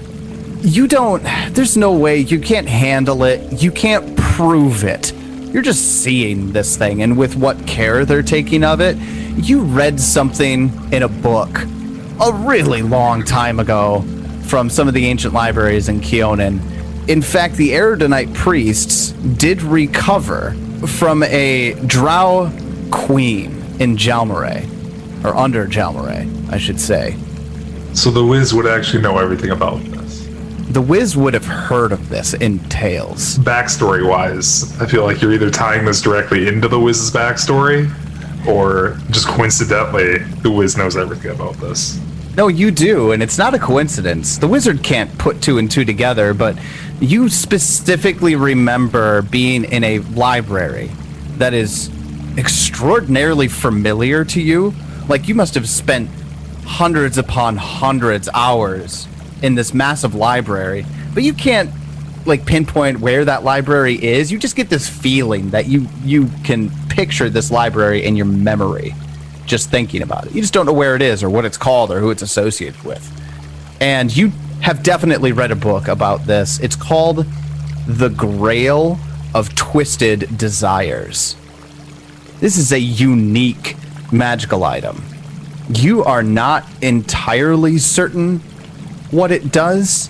There's no way, you can't handle it, you can't prove it. You're just seeing this thing, and with what care they're taking of it, you read something in a book a really long time ago from some of the ancient libraries in Keonan. In fact, the Erudonite priests did recover from a drow queen in Jalmaray, or under Jalmaray, I should say. So the Wiz would actually know everything about this. The Wiz would have heard of this in tales. Backstory wise, I feel like you're either tying this directly into the Wiz's backstory, or just coincidentally, the Wiz knows everything about this. No, you do, and it's not a coincidence. The wizard can't put two and two together, but you specifically remember being in a library that is extraordinarily familiar to you. Like, you must have spent hundreds upon hundreds hours in this massive library, but you can't, like, pinpoint where that library is. You just get this feeling that you can picture this library in your memory just thinking about it. You just don't know where it is or what it's called or who it's associated with. And you have definitely read a book about this. It's called The Grail of Twisted Desires. This is a unique magical item. You are not entirely certain what it does,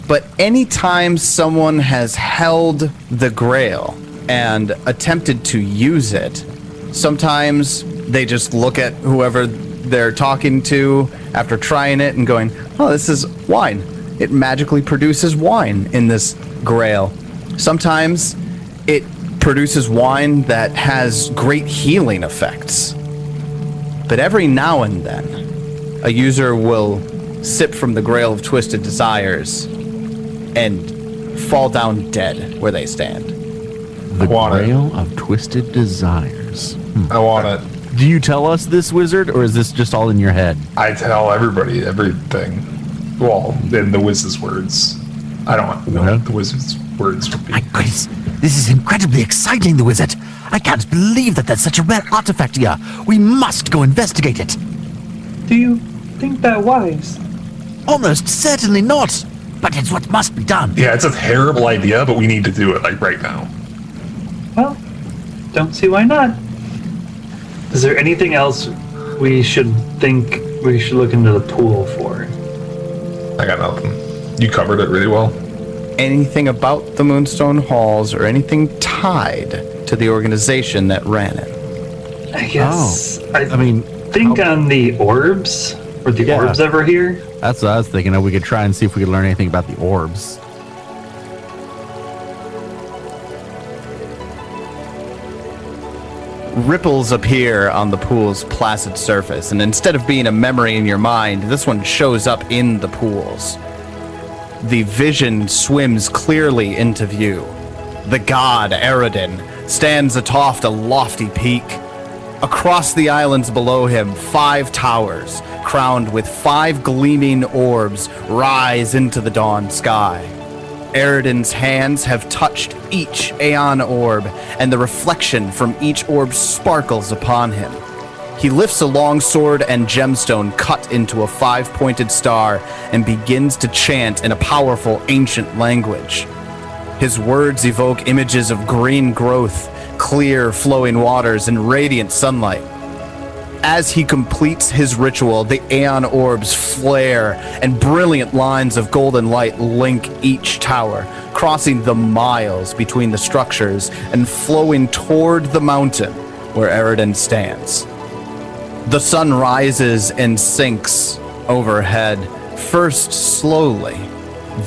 but anytime someone has held the Grail and attempted to use it, sometimes they just look at whoever they're talking to after trying it and going, oh, this is wine. It magically produces wine in this Grail. Sometimes it produces wine that has great healing effects. But every now and then, a user will sip from the Grail of Twisted Desires and fall down dead where they stand. The Grail of Twisted Desires. I want it. Do you tell us this, Wizard, or is this just all in your head? I tell everybody everything. Well, in the Wiz's words. I don't know what the Wiz's words would be. My goodness, this is incredibly exciting, the Wizard. I can't believe that there's such a rare artifact here. We must go investigate it. Do you think that wise? Almost certainly not, but it's what must be done. Yeah, it's a terrible idea, but we need to do it, like, right now. Well, don't see why not. Is there anything else we should look into the pool for? I got nothing. You covered it really well. Anything about the Moonstone Halls or anything tied to the organization that ran it? I guess. I mean, think on the orbs. Were the orbs ever here? That's what I was thinking of. We could try and see if we could learn anything about the orbs. Ripples appear on the pool's placid surface, and instead of being a memory in your mind, this one shows up in the pools. The vision swims clearly into view. The god Eredin stands atop a lofty peak. Across the islands below him, 5 towers, crowned with 5 gleaming orbs, rise into the dawn sky. Eredin's hands have touched each Aeon orb, and the reflection from each orb sparkles upon him. He lifts a long sword and gemstone cut into a 5-pointed star and begins to chant in a powerful ancient language. His words evoke images of green growth, clear flowing waters, and radiant sunlight. as he completes his ritual, the Aeon orbs flare and brilliant lines of golden light link each tower, crossing the miles between the structures and flowing toward the mountain where Eridan stands. The sun rises and sinks overhead, first slowly,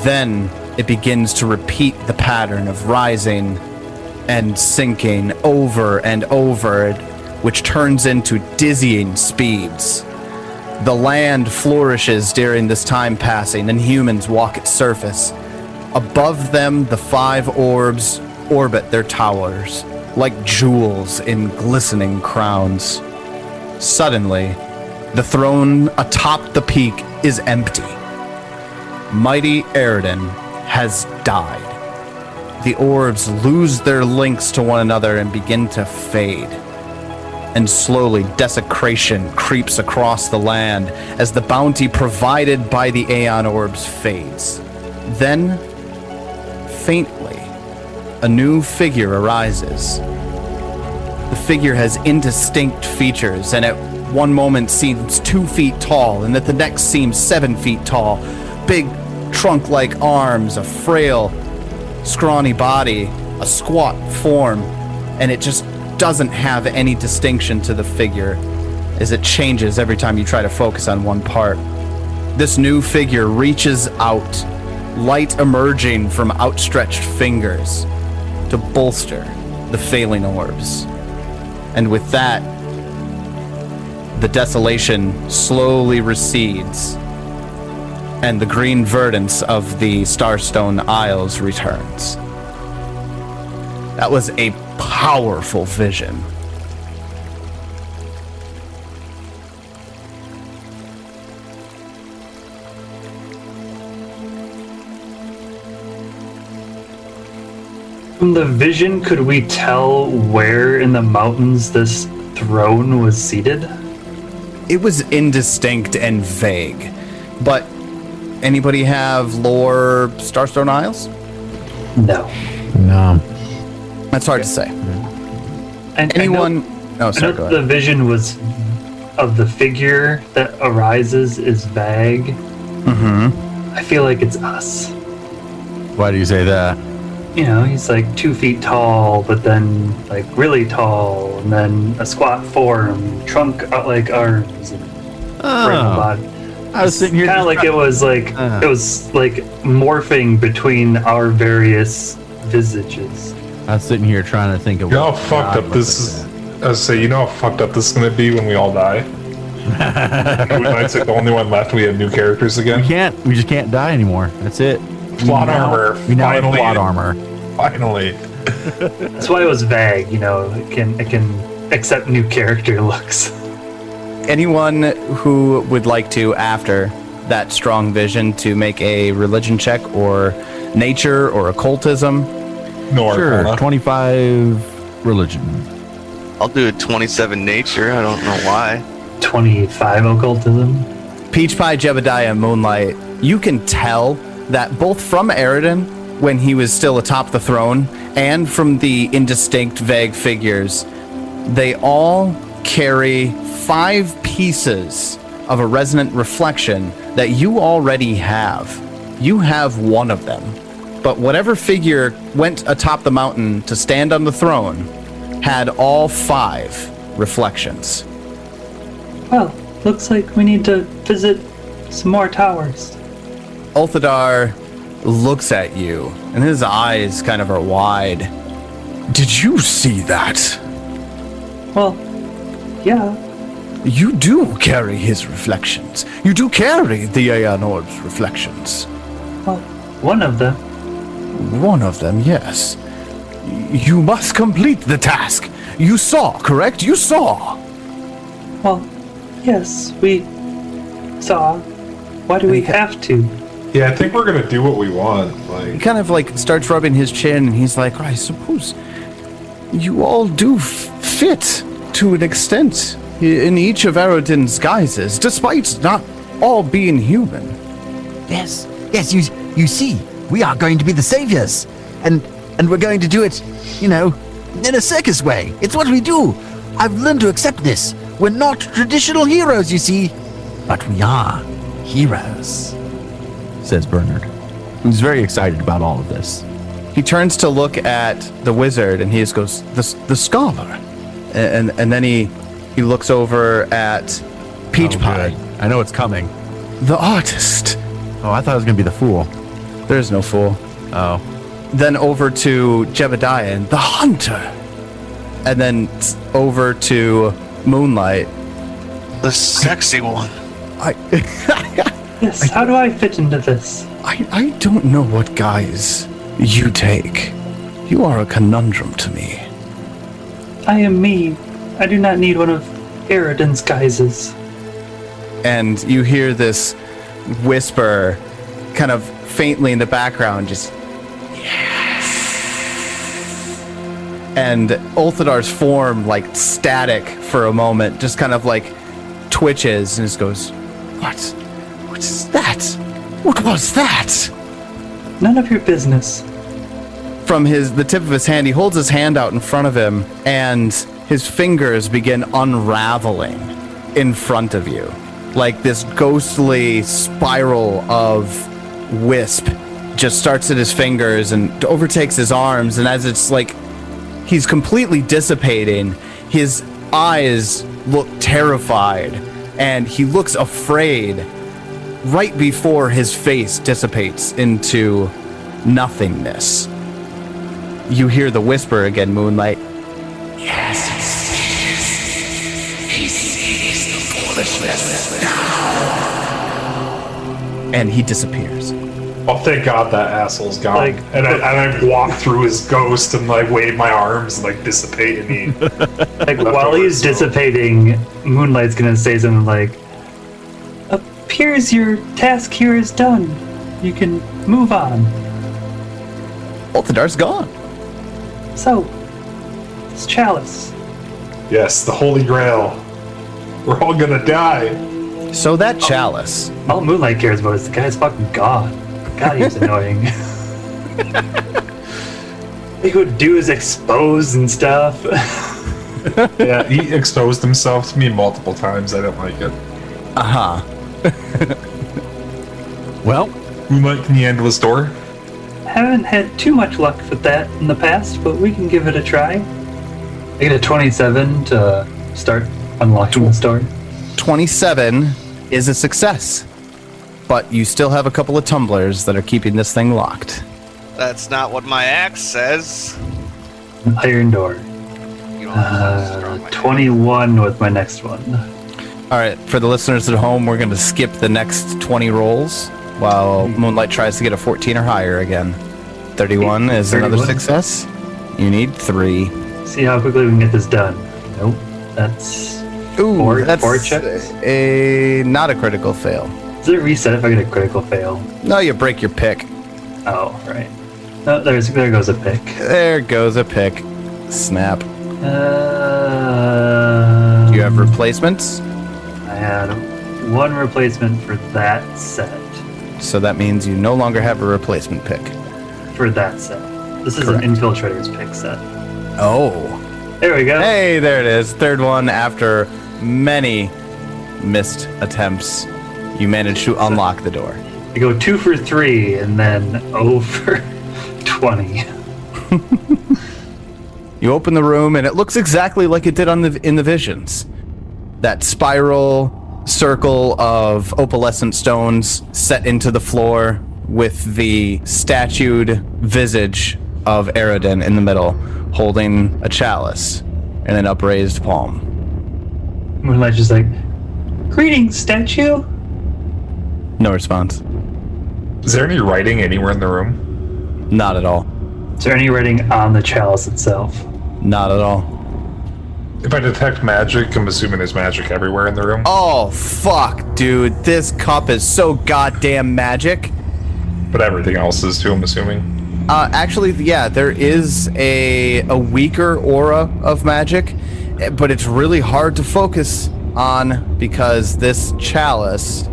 then it begins to repeat the pattern of rising and sinking over and over, which turns into dizzying speeds. The land flourishes during this time passing, and humans walk its surface. Above them, the 5 orbs orbit their towers, like jewels in glistening crowns. Suddenly, the throne atop the peak is empty. Mighty Eridan has died. The orbs lose their links to one another and begin to fade. And slowly, desecration creeps across the land as the bounty provided by the Aeon orbs fades. Then, faintly, a new figure arises. The figure has indistinct features, and at one moment seems 2 feet tall, and at the next seems 7 feet tall. Big trunk-like arms, a frail, scrawny body, a squat form, and it just doesn't have any distinction to the figure as it changes every time you try to focus on one part. This new figure reaches out, light emerging from outstretched fingers to bolster the failing orbs. And with that, the desolation slowly recedes, and the green verdance of the Starstone Isles returns. That was a powerful vision. From the vision, could we tell where in the mountains this throne was seated? It was indistinct and vague, but anybody have lore Starstone Isles? No. No. That's hard to say. And Anyone? I know Go the ahead. vision was of the figure that arises is vague. Mm-hmm. I feel like it's us. Why do you say that? You know, he's like 2 feet tall, but then like really tall, and then a squat form, trunk like arms, and round body. I was sitting here Kind of like it was like morphing between our various visages. I was sitting here trying to think of You know how fucked up this is? I was say, you know how fucked up this is gonna be when we all die? Moonlight's like the only one left. We have new characters again. We just can't die anymore. That's it. Plot armor. We now have Finally. plot armor. Finally. That's why it was vague. You know, it can accept new character looks. Anyone who would like to, after that strong vision, to make a religion check or nature or occultism? No Sure. Arcana. 25 religion. I'll do a 27 nature. I don't know why. 25 occultism. Peach Pie, Jebediah, and Moonlight, you can tell that both from Eridan, when he was still atop the throne, and from the indistinct, vague figures, they all carry 5 pieces of a resonant reflection that you already have. You have one of them. But whatever figure went atop the mountain to stand on the throne had all 5 reflections. Well, looks like we need to visit some more towers. Ulthadar looks at you, and his eyes kind of are wide. Did you see that? Well, yeah. You do carry his reflections. You do carry the Aeon Orb's reflections. Well, one of them. One of them, yes. You must complete the task. You saw, correct? You saw. Well, yes, we saw. Why do we have to? Yeah, I think we're gonna do what we want. He Like, kind of like starts rubbing his chin, and he's like, I suppose you all do fit to an extent in each of Arodin's guises, despite not all being human. Yes, you see, we are going to be the saviors. And we're going to do it, you know, in a circus way. It's what we do. I've learned to accept this. We're not traditional heroes, you see. But we are heroes, says Bernard, who's very excited about all of this. He turns to look at the wizard and he just goes, the scholar. And then he looks over at Peach Pie. Good. I know it's coming. The artist. Oh, I thought it was going to be the fool. There's no fool. Oh. Then over to Jebediah and the hunter. And then over to Moonlight. The sexy one. Yes, how do I fit into this? I don't know what guise you take. You are a conundrum to me. I am me. I do not need one of Eridan's guises. And you hear this whisper kind of faintly in the background, just yes. And Ulthadar's form, like static for a moment, just kind of like twitches and just goes, what is that? What was that? None of your business. From the tip of his hand, he holds his hand out in front of him, and his fingers begin unraveling in front of you. Like this ghostly spiral of wisp just starts at his fingers and overtakes his arms, and as it's like he's completely dissipating, his eyes look terrified, and he looks afraid right before his face dissipates into nothingness. You hear the whisper again, Moonlight. Yes, he sees the foolishness now. And he disappears. Oh, thank God that asshole's gone. Like, and I walk through his ghost and like wave my arms and like dissipate, and he Like while he's dissipating, Moonlight's gonna say something like, "Appears your task here is done. You can move on." Ulthadar's gone. So, this chalice. Yes, the Holy Grail. We're all gonna die. So that chalice. All Moonlight cares about is the guy's fucking god. God, he's annoying. He would do his expose and stuff. Yeah, he exposed himself to me multiple times. I don't like it. Uh-huh. Well, Moonlight, can you handle this door? Haven't had too much luck with that in the past, but we can give it a try. I get a 27 to start unlocking the store. 27 is a success. But you still have a couple of tumblers that are keeping this thing locked. That's not what my axe says. Iron door. You don't have to destroy my 21 with my next one. All right, for the listeners at home, we're going to skip the next 20 rolls while Moonlight tries to get a 14 or higher again. 31 is another 31. success. You need 3. See how quickly we can get this done. Nope. That's Ooh, four that's checks. not a critical fail. Does it reset if I get a critical fail? No, you break your pick. Oh, right. Oh, there goes a pick. There goes a pick. Snap. Do Uh, you have replacements? I had one replacement for that set. So that means you no longer have a replacement pick. For that set. This is Correct. an Infiltrator's pick set. Oh. There we go. Hey, there it is. Third one after many missed attempts. You managed to unlock the door. You go 2 for 3 and then 0 for 20. You open the room and it looks exactly like it did in the visions. That spiral circle of opalescent stones set into the floor with the statued visage of Eridan in the middle, holding a chalice and an upraised palm. Moonlight's just like, "Greetings, statue." No response. Is there any writing anywhere in the room? Not at all. Is there any writing on the chalice itself? Not at all. If I detect magic, I'm assuming there's magic everywhere in the room. Oh, fuck, dude. This cup is so goddamn magic. But everything else is too, I'm assuming. Actually, yeah, there is a weaker aura of magic, but it's really hard to focus on because this chalice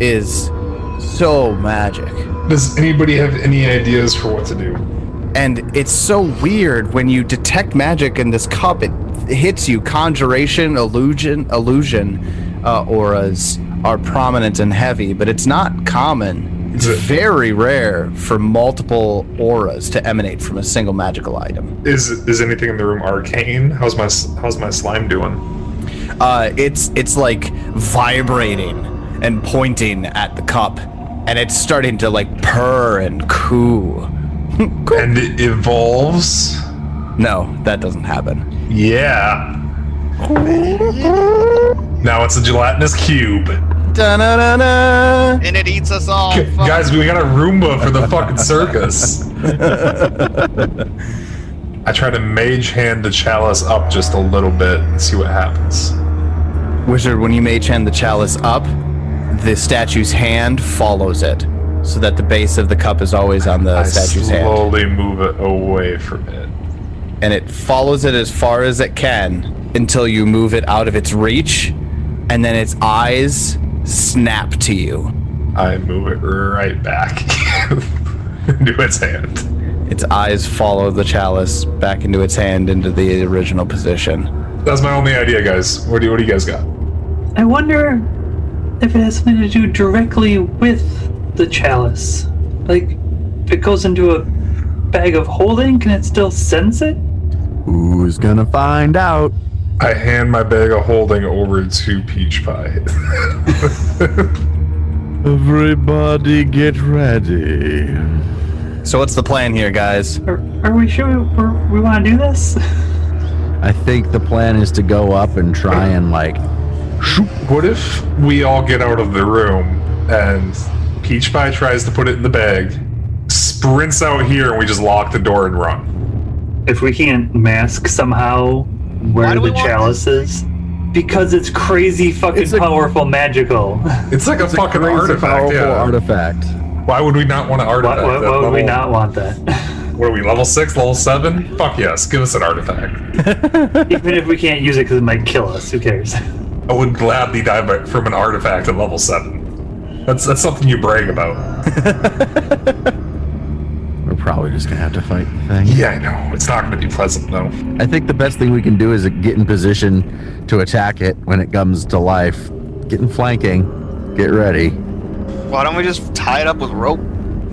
is so magic. Does anybody have any ideas for what to do? And it's so weird when you detect magic in this cup, it hits you, conjuration, illusion auras are prominent and heavy, but it's not common. It's very rare for multiple auras to emanate from a single magical item. Is anything in the room arcane? How's my slime doing? It's like vibrating and pointing at the cup, and it's starting to like purr and coo. And it evolves? No, that doesn't happen. Yeah. Now it's a gelatinous cube. Da-na-na-na. And it eats us all. Guys, we got a Roomba for the fucking circus. I try to mage hand the chalice up just a little bit and see what happens. Wizard, when you mage hand the chalice up, the statue's hand follows it, so that the base of the cup is always on the statue's hand. I slowly move it away from it. And it follows it as far as it can until you move it out of its reach, and then its eyes snap to you. I move it right back into its hand. Its eyes follow the chalice back into its hand into the original position. That's my only idea, guys. What do you guys got? I wonder if it has something to do directly with the chalice. Like, if it goes into a bag of holding, can it still sense it? Who's gonna find out? I hand my bag of holding over to Peach Pie. Everybody get ready. So what's the plan here, guys? Are we sure we want to do this? I think the plan is to go up and try and like shoot. What if we all get out of the room and Peach Pie tries to put it in the bag, sprints out here, and we just lock the door and run? If we can't mask somehow where the chalice is, because it's crazy fucking powerful magical. It's like a fucking artifact. Yeah. Artifact. Why would we not want an artifact? Why would we not want that? What are we, level 6, level 7? Fuck yes, give us an artifact. Even if we can't use it because it might kill us, who cares? I would gladly die from an artifact at level 7. That's something you brag about. We're probably just gonna have to fight the thing. Yeah, I know. It's not gonna be pleasant though. I think the best thing we can do is get in position to attack it when it comes to life. Get in flanking. Get ready. Why don't we just tie it up with rope?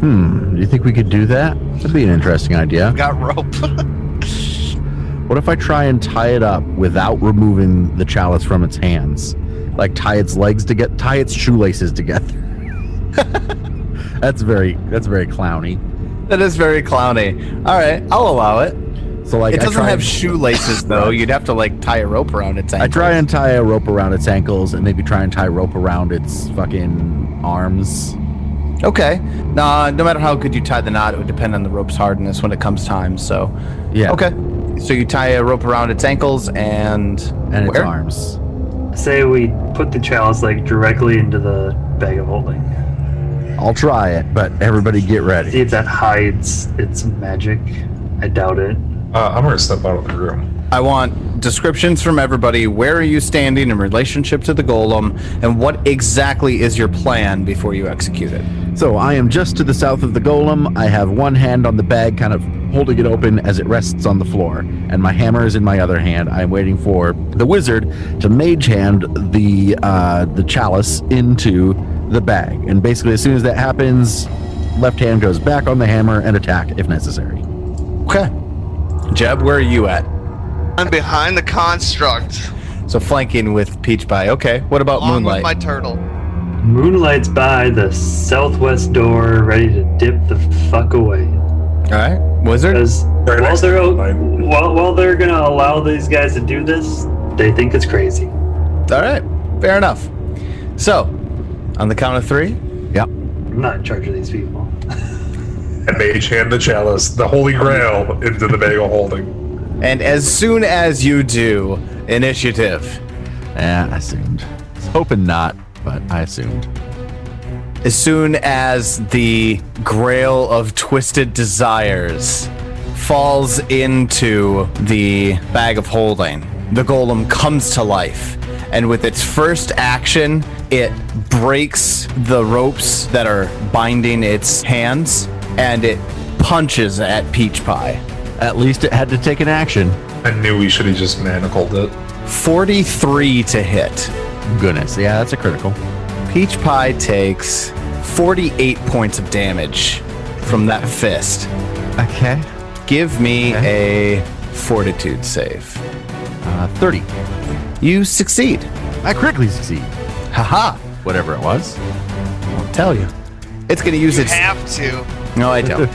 Do you think we could do that? That'd be an interesting idea. We got rope. What if I try and tie it up without removing the chalice from its hands? Like tie its legs together, tie its shoelaces together. That's very clowny. That is very clowny. All right, I'll allow it. So like, it doesn't have shoelaces though. You'd have to like tie a rope around its ankles. I try and tie a rope around its ankles, and maybe try and tie a rope around its fucking arms. Okay. No matter how good you tie the knot, it would depend on the rope's hardness when it comes time. So yeah. Okay. So you tie a rope around its ankles and its arms. Say we put the chalice like directly into the bag of holding. I'll try it, but everybody get ready. See if that hides its magic. I doubt it. I'm gonna step out of the room. I want descriptions from everybody. Where are you standing in relationship to the golem, and what exactly is your plan before you execute it? So I am just to the south of the golem. I have one hand on the bag, kind of holding it open as it rests on the floor, and my hammer is in my other hand. I'm waiting for the wizard to mage hand the chalice into the bag, and basically as soon as that happens, left hand goes back on the hammer and attack if necessary. Okay. Jeb, where are you at? I'm behind the construct. So flanking with Peach Pie. Okay. What about Along Moonlight? with my turtle. Moonlight's by the southwest door, ready to dip the fuck away. All right. Wizard? Because Very nice. while they're gonna allow these guys to do this, they think it's crazy. All right. Fair enough. So, on the count of 3. Yep. I'm not in charge of these people. And mage hand the chalice, the holy grail, into the bag of holding. And as soon as you do, initiative. Yeah, I assumed. I was hoping not, but I assumed. As soon as the grail of twisted desires falls into the bag of holding, the golem comes to life. And with its first action, it breaks the ropes that are binding its hands, and it punches at Peach Pie At least it had to take an action. I knew we should have just manacled it. 43 to hit. Goodness, yeah, that's a critical. Peach Pie takes 48 points of damage from that fist. Okay. Give me a fortitude save. 30. You succeed. I critically succeed. Haha. Whatever it was. I'll tell you. It's going to use You its... have to. No, I don't.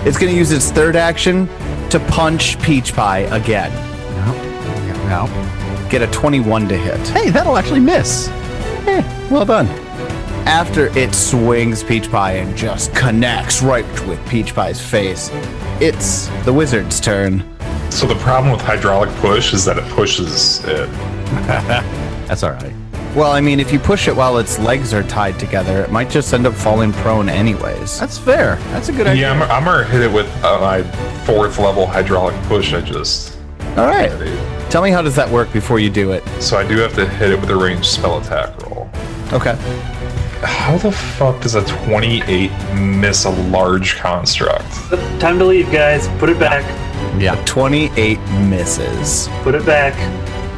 It's going to use its third action to punch Peach Pie again. No. Get a 21 to hit. Hey, that'll actually miss. Well done. After it swings Peach Pie and just connects right with Peach Pie's face, it's the wizard's turn. So the problem with hydraulic push is that it pushes it. That's all right. Well, I mean, if you push it while its legs are tied together, it might just end up falling prone anyways. That's fair. That's a good idea. Yeah, I'm gonna hit it with my 4th level hydraulic push. All right. Tell me, how does that work before you do it? So I do have to hit it with a ranged spell attack roll. Okay. How the fuck does a 28 miss a large construct? Time to leave, guys. Put it back. Yeah. 28 misses. Put it back.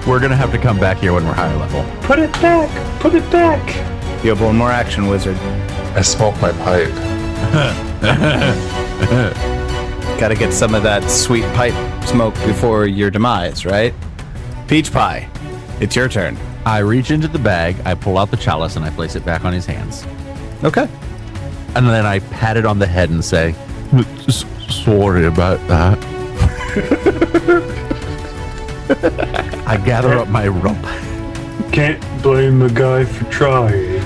We're going to have to come back here when we're higher level. Put it back. Put it back. You have one more action, wizard. I smoke my pipe. Gotta get some of that sweet pipe smoke before your demise, right? Peach Pie, it's your turn. I reach into the bag, I pull out the chalice, and I place it back on his hands. Okay. And then I pat it on the head and say, sorry about that. I gather up my rope. Can't blame a guy for trying.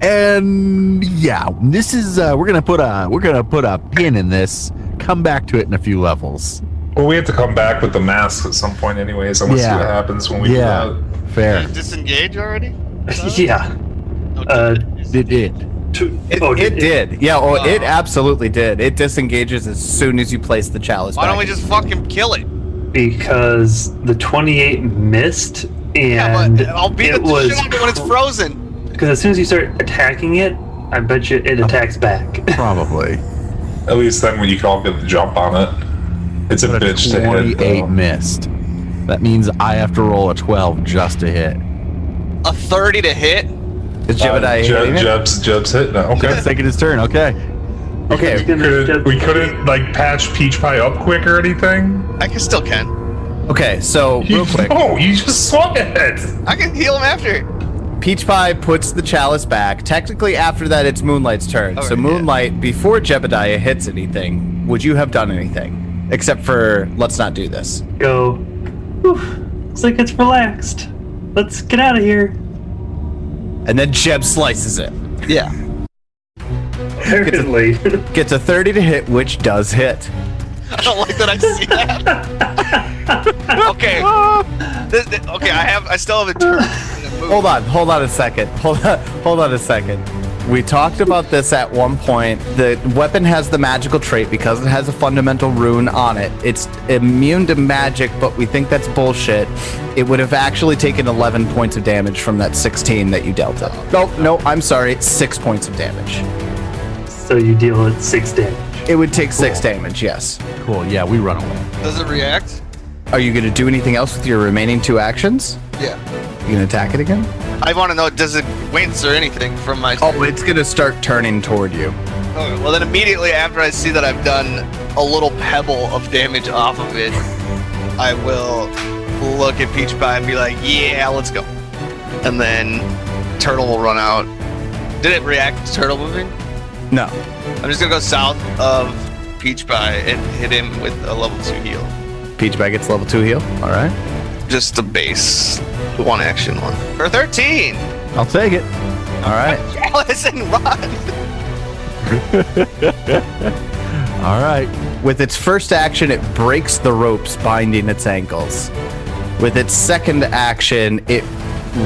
And yeah, this is we're gonna put a pin in this. Come back to it in a few levels. Well, we have to come back with the masks at some point anyways. I want to see what happens when we do that. Fair. Disengage already? Yeah. It did. It did. Yeah, it absolutely did. It disengages as soon as you place the chalice Why back. don't we just fucking kill it? Because the 28 missed, Yeah, and but I'll beat it the was shit out of it when it's frozen. because as soon as you start attacking it, I bet you it attacks back. Probably. At least then when you can all get the jump on it. It's a bitch to hit. 28 missed. That means I have to roll a 12 just to hit. A 30 to hit? Is Jebediah hitting it? Jeb's hit now. Okay. It's taking his turn. Okay. Okay. We couldn't like patch Peach Pie up quick or anything. Still can. Okay, so real quick. Oh, you just swung it. I can heal him after. Peach Pie puts the chalice back. Technically, after that, it's Moonlight's turn. Oh, so yeah. Moonlight, before Jebediah hits anything, would you have done anything? Except for, let's not do this. Go. Whew, looks like it's relaxed. Let's get out of here. And then Jeb slices it. Yeah. Apparently. Gets a 30 to hit, which does hit. I don't like that I see that. Okay. Okay, I still have a turn. Hold on a second. Hold on a second. We talked about this at one point. The weapon has the magical trait because it has a fundamental rune on it. It's immune to magic, but we think that's bullshit. It would have actually taken 11 points of damage from that 16 that you dealt it. No, I'm sorry. 6 points of damage. So you deal at 6 damage. It would take 6 damage, yes. Cool. Yeah, we run away. Does it react? Are you going to do anything else with your remaining 2 actions? Yeah. You going to attack it again? I want to know, does it wince or anything from my... Oh, it's going to start turning toward you. Okay, well then immediately after I see that I've done a little pebble of damage off of it, I will look at Peach Pie and be like, yeah, let's go. And then Turtle will run out. Did it react to Turtle moving? No. I'm just going to go south of Peach Pie and hit him with a level 2 heal. Peach Pie gets level 2 heal. All right. Just the base. 1 action one. For 13! I'll take it. All right. Chalice and run! All right. With its first action, it breaks the ropes binding its ankles. With its second action, it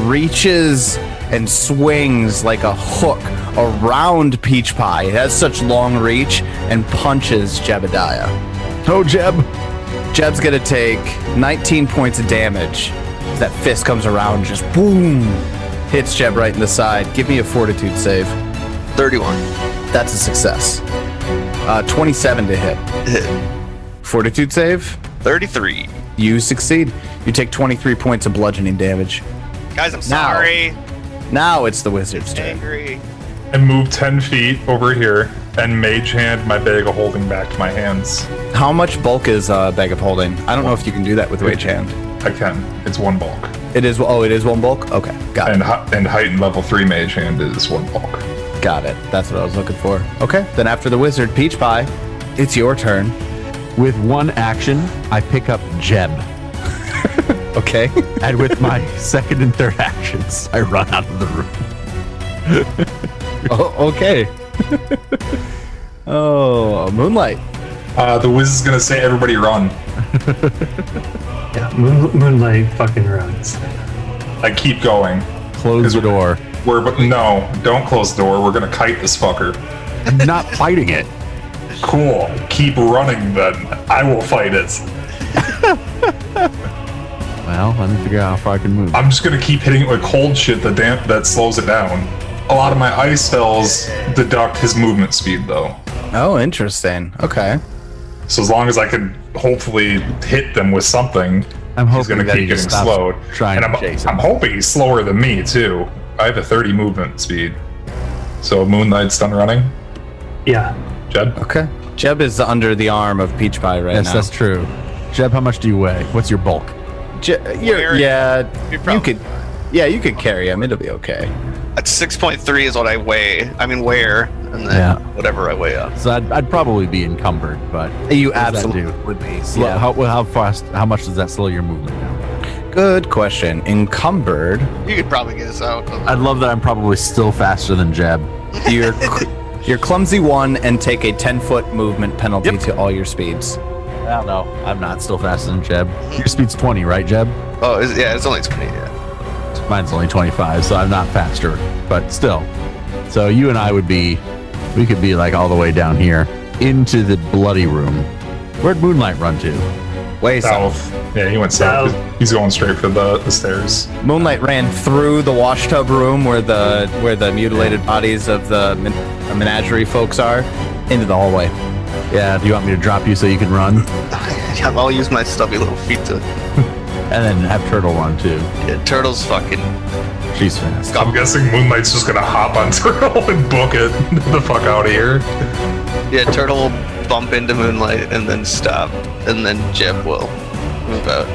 reaches and swings like a hook around Peach Pie. It has such long reach and punches Jebediah. Oh, Jeb. Jeb's gonna take 19 points of damage. That fist comes around, just boom, hits Jeb right in the side. Give me a fortitude save. 31. That's a success. 27 to hit. Hit. Fortitude save. 33. You succeed. You take 23 points of bludgeoning damage. Guys, I'm sorry. Now it's the wizard's turn. Angry. I move 10 feet over here and mage hand my bag of holding back to my hands. How much bulk is Bag of Holding? I don't know if you can do that with Mage Hand. I can. It's 1 bulk. It is. Oh, it is 1 bulk. Okay, got it. And heightened level 3 mage hand is 1 bulk. Got it. That's what I was looking for. Okay, then after the wizard, Peach Pie, it's your turn. With one action, I pick up Jeb. Okay. And with my second and third actions, I run out of the room. Oh, okay. Oh, Moonlight. The wiz is gonna say everybody run. Yeah, Moonlight fucking runs. I keep going. Close the door. No, don't close the door. We're gonna kite this fucker. I'm not fighting it. Cool. Keep running then. I will fight it. Well, let me figure out how far I can move. I'm just gonna keep hitting it with cold shit that slows it down. A lot of my ice spells deduct his movement speed though. Oh, interesting. Okay. So as long as I can hopefully hit them with something, I'm he's hoping gonna that keep he getting stops slowed. trying And to chase him. I'm hoping he's slower than me too. I have a 30 movement speed. So Moonlight's done running. Yeah. Jed? Okay. Jeb is under the arm of Peach Pie right Yes, now. that's true. Jeb, how much do you weigh? What's your bulk? You could. Yeah, you could carry him. It'll be okay. At 6.3 is what I weigh. I mean, wear, and then Yeah. whatever I weigh up. So I'd probably be encumbered, but You what does that absolutely do? would be. Slow, Yeah. how fast? How much does that slow your movement down? Good question. Encumbered. You could probably get us out. I'd love that I'm probably still faster than Jeb. You're clumsy 1 and take a 10-foot movement penalty to all your speeds. I don't know. I'm not still faster than Jeb. Your speed's 20, right, Jeb? Oh, it's only 20. Yeah. Mine's only 25, so I'm not faster, but still. So you and I we could be like all the way down here into the bloody room. Where'd Moonlight run to? Way south. South. Yeah, he went south. He's going straight for the stairs. Moonlight ran through the wash tub room where the mutilated bodies of the menagerie folks are into the hallway. Yeah, do you want me to drop you so you can run? Yeah, I'll use my stubby little feet to. And then have Turtle run too. Yeah, Turtle's fucking. She's fast. I'm guessing Moonlight's just gonna hop on Turtle and book it the fuck out of here. Yeah, Turtle will bump into Moonlight and then stop, and then Jeb will move out.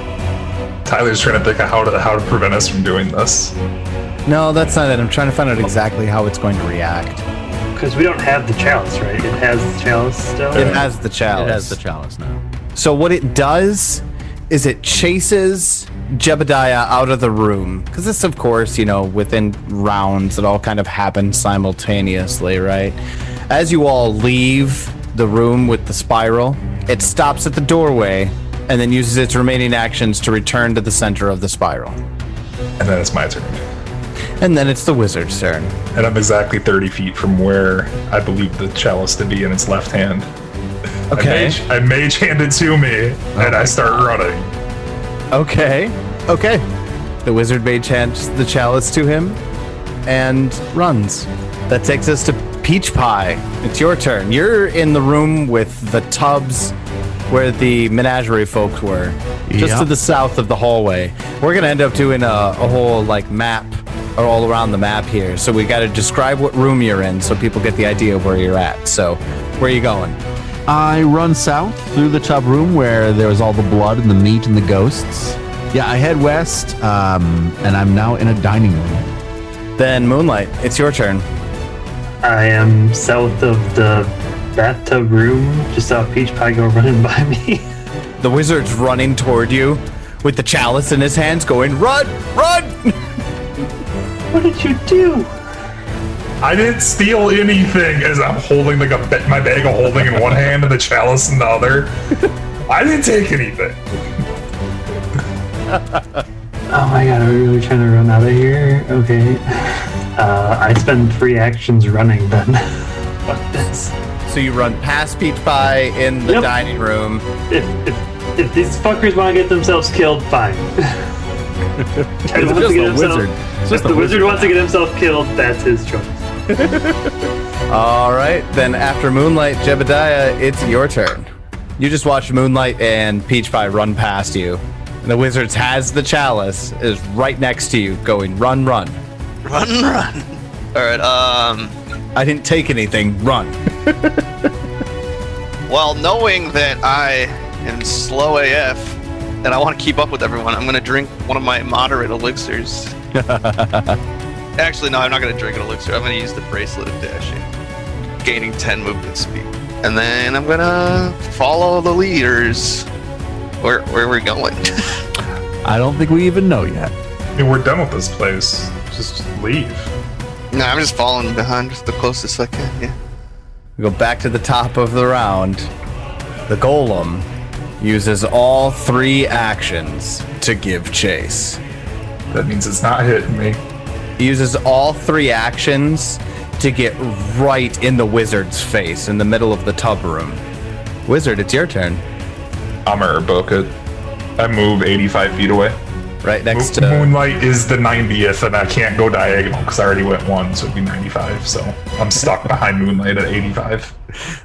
Tyler's trying to think of how to prevent us from doing this. No, that's not it. I'm trying to find out exactly how it's going to react. Because we don't have the chalice, right? It has the chalice still? It has the chalice. It has the chalice now. So what it does is it chases Jebediah out of the room. Because this, of course, within rounds, it all kind of happens simultaneously, right? As you all leave the room with the spiral, it stops at the doorway and then uses its remaining actions to return to the center of the spiral. And then it's my turn. And then it's the wizard's turn. And I'm exactly 30 feet from where I believe the chalice to be in its left hand. Okay. I mage hand it to me, and I start running. Okay. The wizard mage hands the chalice to him and runs. That takes us to Peach Pie. It's your turn. You're in the room with the tubs where the menagerie folks were, just Yeah. to the south of the hallway. We're gonna end up doing a whole map all around the map here. So we got to describe what room you're in so people get the idea of where you're at. So where are you going? I run south through the tub room where there was all the blood and the meat and the ghosts. Yeah, I head west, and I'm now in a dining room. Then Moonlight, it's your turn. I am south of the bathtub room. Just saw Peach Pie go running by me. The wizard's running toward you with the chalice in his hands going, run, run! What did you do? I didn't steal anything as I'm holding my bag of holding in one hand and the chalice in the other. I didn't take anything. Oh my god, are we really trying to run out of here? Okay. I spend 3 actions running then. Fuck this. So you run past Peach Pie in the Yep. dining room. If these fuckers want to get themselves killed, fine. It's just a wizard. If the wizard wants to get himself killed, that's his choice. All right, then after Moonlight, Jebediah, it's your turn. You just watched Moonlight and Peach Pie run past you. The wizard has the chalice, is right next to you, going run, run. Run, run. All right. I didn't take anything. Run. Well, knowing that I am slow AF and I want to keep up with everyone, I'm gonna drink one of my moderate elixirs. Actually, no, I'm not gonna drink an elixir. I'm gonna use the bracelet of dashing, gaining 10 movement speed, and then I'm gonna follow the leaders. Where are we going? I don't think we even know yet. I mean, we're done with this place. Just leave. No, I'm just following behind the closest I can. Yeah. We go back to the top of the round. The golem uses all 3 actions to give chase. That means it's not hitting me. He uses all 3 actions to get right in the wizard's face in the middle of the tub room. Wizard, it's your turn. I'm gonna book it. I move 85 feet away. Right next to... Moonlight is the 90th, and I can't go diagonal because I already went 1, so it'd be 95. So I'm stuck behind Moonlight at 85.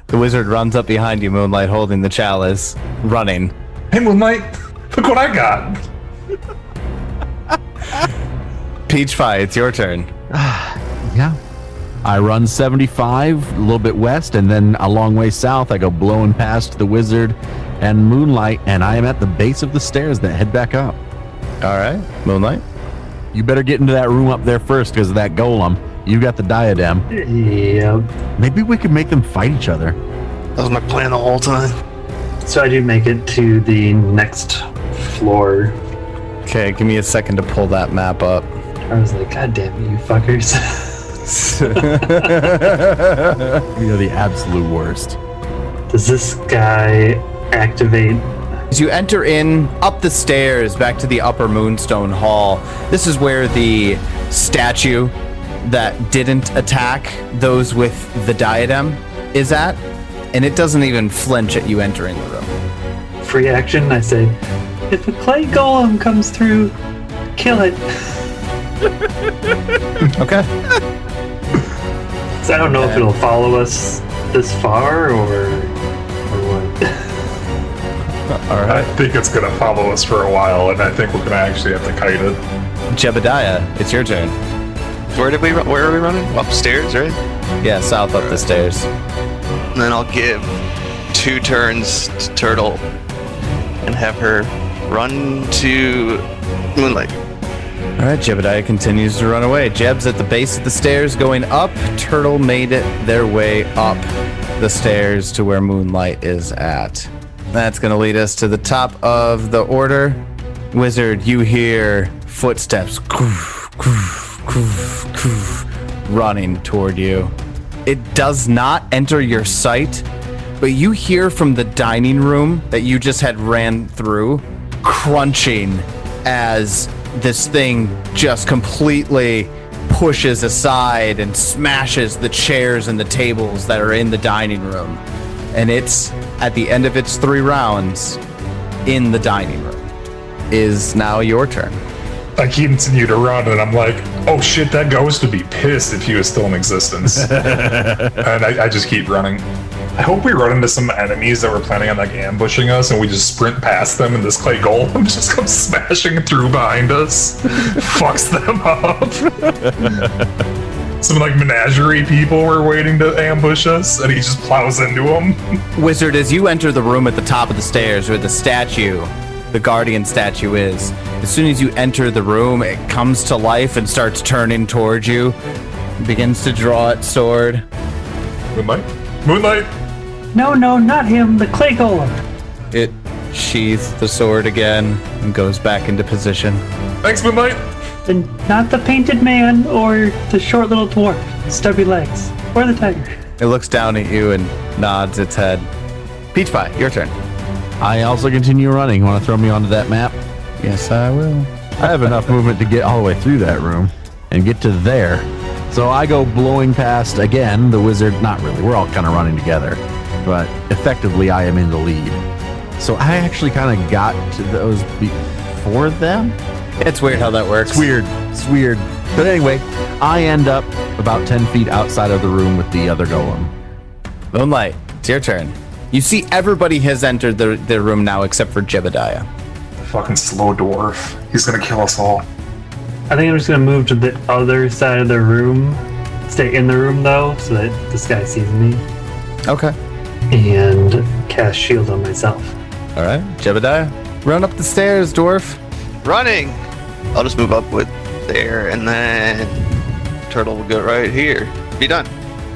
The wizard runs up behind you, Moonlight, holding the chalice, running. Hey, Moonlight, look what I got. Peach Pie, it's your turn. Yeah. I run 75, a little bit west, and then a long way south. I go blowing past the wizard and Moonlight, and I am at the base of the stairs that head back up. All right, Moonlight. You better get into that room up there first because of that golem. You got the diadem. Yep. Maybe we could make them fight each other. That was my plan the whole time. So I do make it to the next floor. Okay, give me a second to pull that map up. I was like, God damn you fuckers. You're the absolute worst. Does this guy activate? As you enter in, up the stairs, back to the upper Moonstone Hall, this is where the statue that didn't attack those with the diadem is at, and it doesn't even flinch at you entering the room. Free action, I say, if a clay golem comes through, kill it. Okay. So I don't know if it'll follow us this far or what. All I right. think it's gonna follow us for a while, and I think we're gonna actually have to kite it. Jebediah, it's your turn. Where are we running? Upstairs, right? Yeah, south up the stairs. And then I'll give 2 turns to Turtle and have her run to Moonlight. All right, Jebediah continues to run away. Jeb's at the base of the stairs going up. Turtle made it their way up the stairs to where Moonlight is at. That's going to lead us to the top of the order. Wizard, you hear footsteps running toward you. It does not enter your sight, but you hear from the dining room that you just had ran through crunching as this thing just completely pushes aside and smashes the chairs and the tables that are in the dining room. And it's at the end of its 3 rounds in the dining room. Is now your turn. I continue to run, and I'm like, oh shit, that ghost would be pissed if he was still in existence. And I just keep running. I hope we run into some enemies that were planning on like ambushing us, and we just sprint past them, and this clay golem just comes smashing through behind us, fucks them up. Some like menagerie people were waiting to ambush us, and he just plows into them. Wizard, as you enter the room at the top of the stairs where the statue, the guardian statue is, as soon as you enter the room, it comes to life and starts turning towards you, begins to draw its sword. Moonlight? Moonlight! No, not him, the clay golem. It sheathes the sword again and goes back into position. Thanks, Moonlight! And not the painted man or the short little dwarf, stubby legs, or the tiger. It looks down at you and nods its head. Peach Pie, your turn. I also continue running. Want to throw me onto that map? Yes, I will. I have enough movement to get all the way through that room and get to there. So I go blowing past, again, the wizard. Not really. We're all kind of running together. But effectively, I am in the lead. So I actually kind of got to those before them. It's weird how that works. It's weird. It's weird. But anyway, I end up about 10 feet outside of the room with the other golem. Moonlight, it's your turn. You see everybody has entered the room now except for Jebediah. Fucking slow dwarf. He's gonna kill us all. I think I'm just gonna move to the other side of the room. Stay in the room though, so that this guy sees me. Okay. And cast shield on myself. All right, Jebediah, run up the stairs, dwarf. Running. I'll just move up with there, and then Turtle will go right here. Be done.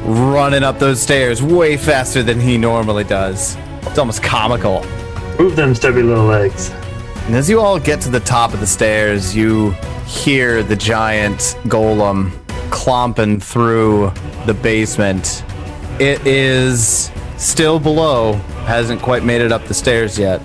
Running up those stairs way faster than he normally does. It's almost comical. Move them stubby little legs. And as you all get to the top of the stairs, you hear the giant golem clomping through the basement. It is still below, hasn't quite made it up the stairs yet.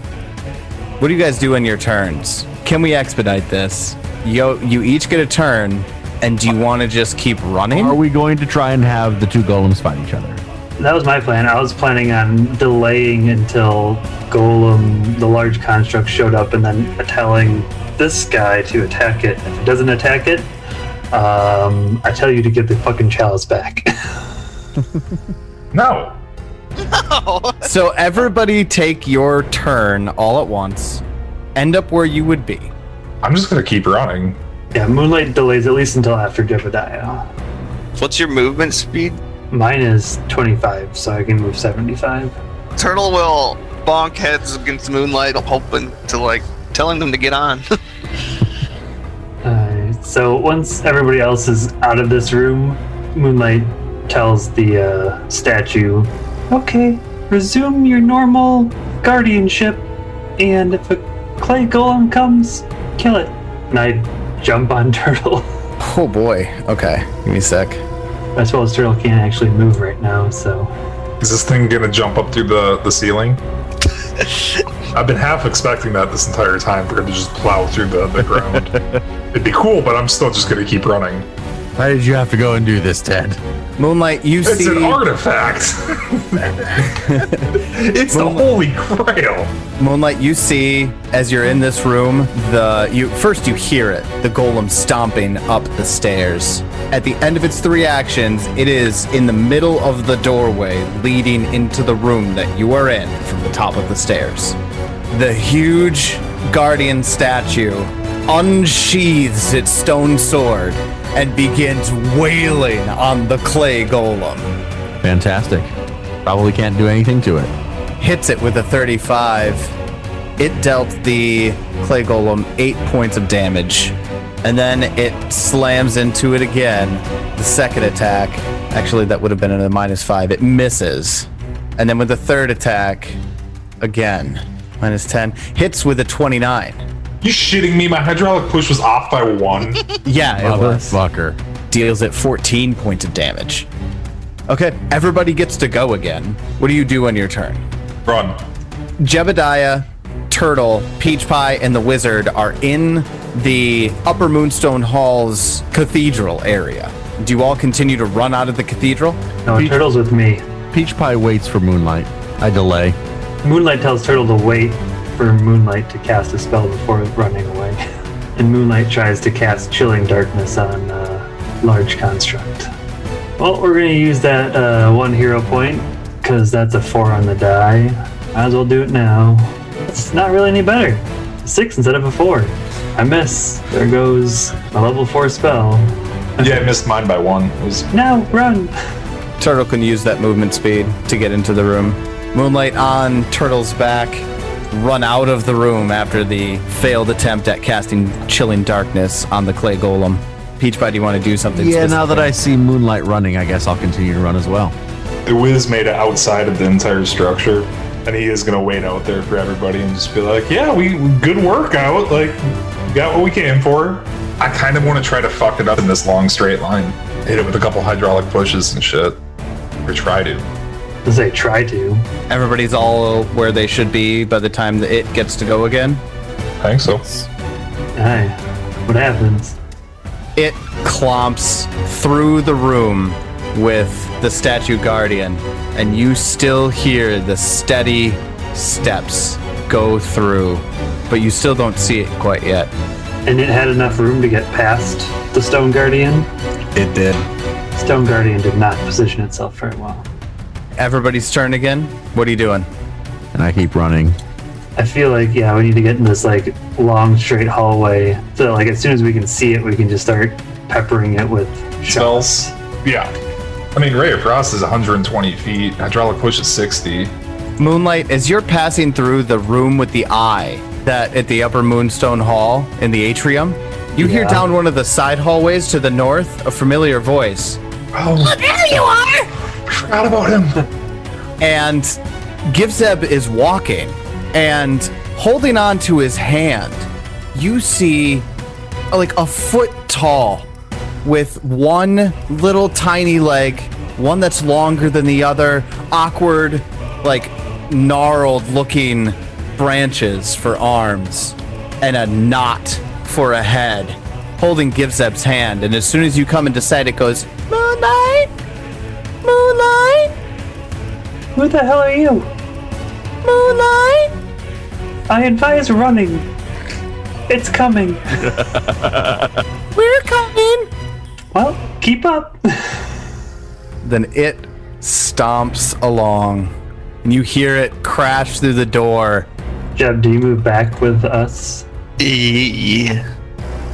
What do you guys do in your turns? Can we expedite this? You each get a turn, and do you want to just keep running? Are we going to try and have the two golems fight each other? That was my plan. I was planning on delaying until Golem, the large construct, showed up and then telling this guy to attack it. If it doesn't attack it, I tell you to get the fucking chalice back. No. No. So everybody take your turn all at once. End up where you would be. I'm just gonna keep running. Yeah, Moonlight delays at least until after Jebediah. What's your movement speed? Mine is 25, so I can move 75. Turtle will bonk heads against Moonlight, hoping to telling them to get on. So once everybody else is out of this room, Moonlight tells the statue, "Okay, resume your normal guardianship, and if a clay golem comes, kill it." And I jump on Turtle. Oh boy. Okay, give me a sec. I suppose Turtle can't actually move right now, so... Is this thing gonna jump up through the ceiling? I've been half expecting that this entire time for it to just plow through the ground. It'd be cool, but I'm still just gonna keep running. Why did you have to go and do this, Ted? Moonlight, you It's see... an artifact! It's the Holy Grail! Moonlight, you see, as you're in this room, first you hear it, the golem stomping up the stairs. At the end of its 3 actions, it is in the middle of the doorway leading into the room that you are in from the top of the stairs. The huge guardian statue unsheathes its stone sword and begins wailing on the clay golem. Fantastic. Probably can't do anything to it. Hits it with a 35. It dealt the clay golem 8 points of damage. And then it slams into it again. The second attack, actually that would have been a -5. It misses. And then with the third attack, again, -10. Hits with a 29. You shitting me? My hydraulic push was off by 1. Yeah, it was. Motherfucker. Deals it 14 points of damage. Okay, everybody gets to go again. What do you do on your turn? Run. Jebediah, Turtle, Peach Pie, and the Wizard are in the Upper Moonstone Hall's cathedral area. Do you all continue to run out of the cathedral? No, Turtle's with me. Peach Pie waits for Moonlight. I delay. Moonlight tells Turtle to wait for Moonlight to cast a spell before running away. And Moonlight tries to cast Chilling Darkness on Large Construct. Well, we're going to use that 1 hero point, because that's a 4 on the die. Might as well do it now. It's not really any better. 6 instead of a 4. I miss. There goes a level 4 spell. Yeah, I missed mine by 1. It was... Now, run! Turtle can use that movement speed to get into the room. Moonlight on Turtle's back. Run out of the room after the failed attempt at casting Chilling Darkness on the clay golem. Peach Pie, do you want to do something Yeah, specific? now that I see Moonlight running, I guess I'll continue to run as well. The Wiz made it outside of the entire structure, and he is gonna wait out there for everybody and just be like, "Yeah, we good workout. Like, got what we came for." I kind of want to try to fuck it up in this long straight line, hit it with a couple hydraulic pushes and shit, or try to. Let's say try to. Everybody's all where they should be by the time that it gets to go again. I think so. Aye. What happens? It clomps through the room with the statue guardian, and you still hear the steady steps go through, but you still don't see it quite yet. And it had enough room to get past the Stone Guardian. It did. Stone Guardian did not position itself very well. Everybody's turn again. What are you doing? And I keep running. I feel like, yeah, we need to get in this, like, long, straight hallway. So, like, as soon as we can see it, we can just start peppering it with Spells? Yeah. I mean, Ray of Frost is 120 feet. Hydraulic Push is 60. Moonlight, as you're passing through the room with the eye, that at the upper Moonstone Hall in the atrium, you hear down one of the side hallways to the north a familiar voice. Oh, There you are! I forgot about him. And Givzeb is walking, and holding on to his hand, you see like a foot tall with one little tiny leg, one that's longer than the other, awkward, like gnarled looking branches for arms, and a knot for a head, holding Givzeb's hand. And as soon as you come into sight, it goes, Moonlight! Moonlight! Who the hell are you? Moonlight! I advise running. It's coming. We're coming! Well, keep up. Then it stomps along, and you hear it crash through the door, Jeb, do you move back with us? Yeah.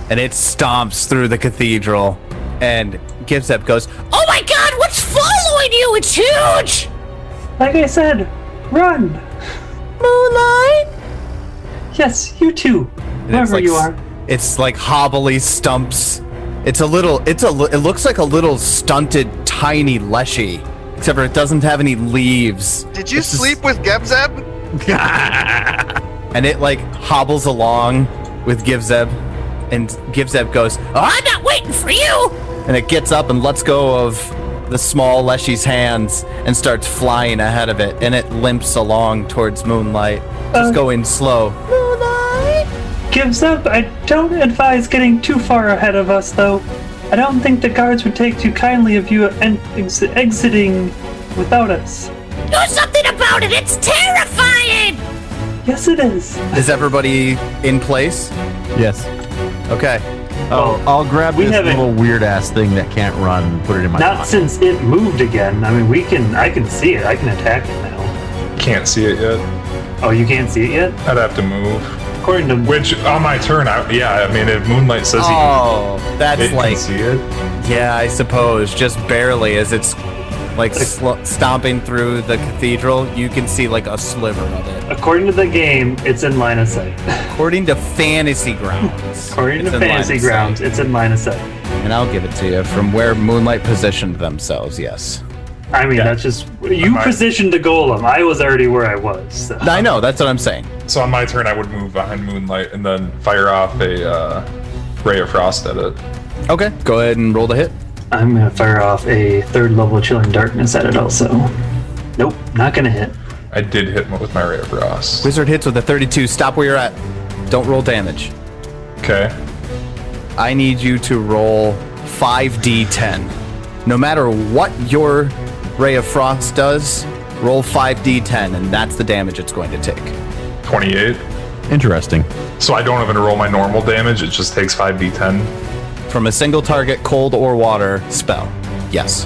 and it stomps through the cathedral, and Givzeb goes, Oh my god, what's following you? It's huge! Like I said, run. Moonlight? Yes, you too. And it's Whoever like, you are. It's like hobbly stumps. It looks like a little stunted, tiny leshy, except for it doesn't have any leaves. Did you It's just- sleep with Gebzeb? And it like hobbles along with Givzeb, and Givzeb goes, Oh, I'm not waiting for you! and it gets up and lets go of the small leshy's hands and starts flying ahead of it, and it limps along towards Moonlight, just going slow. Gives up. I don't advise getting too far ahead of us, though. I don't think the guards would take too kindly of you exiting without us. Do something about it! It's terrifying! Yes, it is. Is everybody in place? Yes. Okay. I'll grab we this haven't- little weird ass thing that can't run and put it in my Not pocket. since it moved again. I mean, I can see it. I can attack it now. Can't see it yet. Oh, you can't see it yet? I'd have to move. According to Which, on my turn, I mean, if Moonlight says Oh, that's it like, can see it. yeah, I suppose, just barely as it's like stomping through the cathedral, you can see like a sliver of it. According to the game, it's in line of sight. According to Fantasy Grounds. According it's to in line Fantasy of Grounds, sight. it's in line of sight. And I'll give it to you from where Moonlight positioned themselves, yes. I mean, Yeah. that's just you Might- positioned the golem. I was already where I was. So. I know, that's what I'm saying. So on my turn, I would move behind Moonlight and then fire off a Ray of Frost at it. Okay, go ahead and roll the hit. I'm gonna fire off a 3rd level Chilling Darkness at it also. Nope, not gonna hit. I did hit with my Ray of Frost. Wizard hits with a 32. Stop where you're at. Don't roll damage. Okay. I need you to roll 5d10. No matter what your Ray of Frost does, roll 5d10, and that's the damage it's going to take. 28. Interesting. So I don't even roll my normal damage, it just takes 5d10. From a single target, cold or water spell. Yes.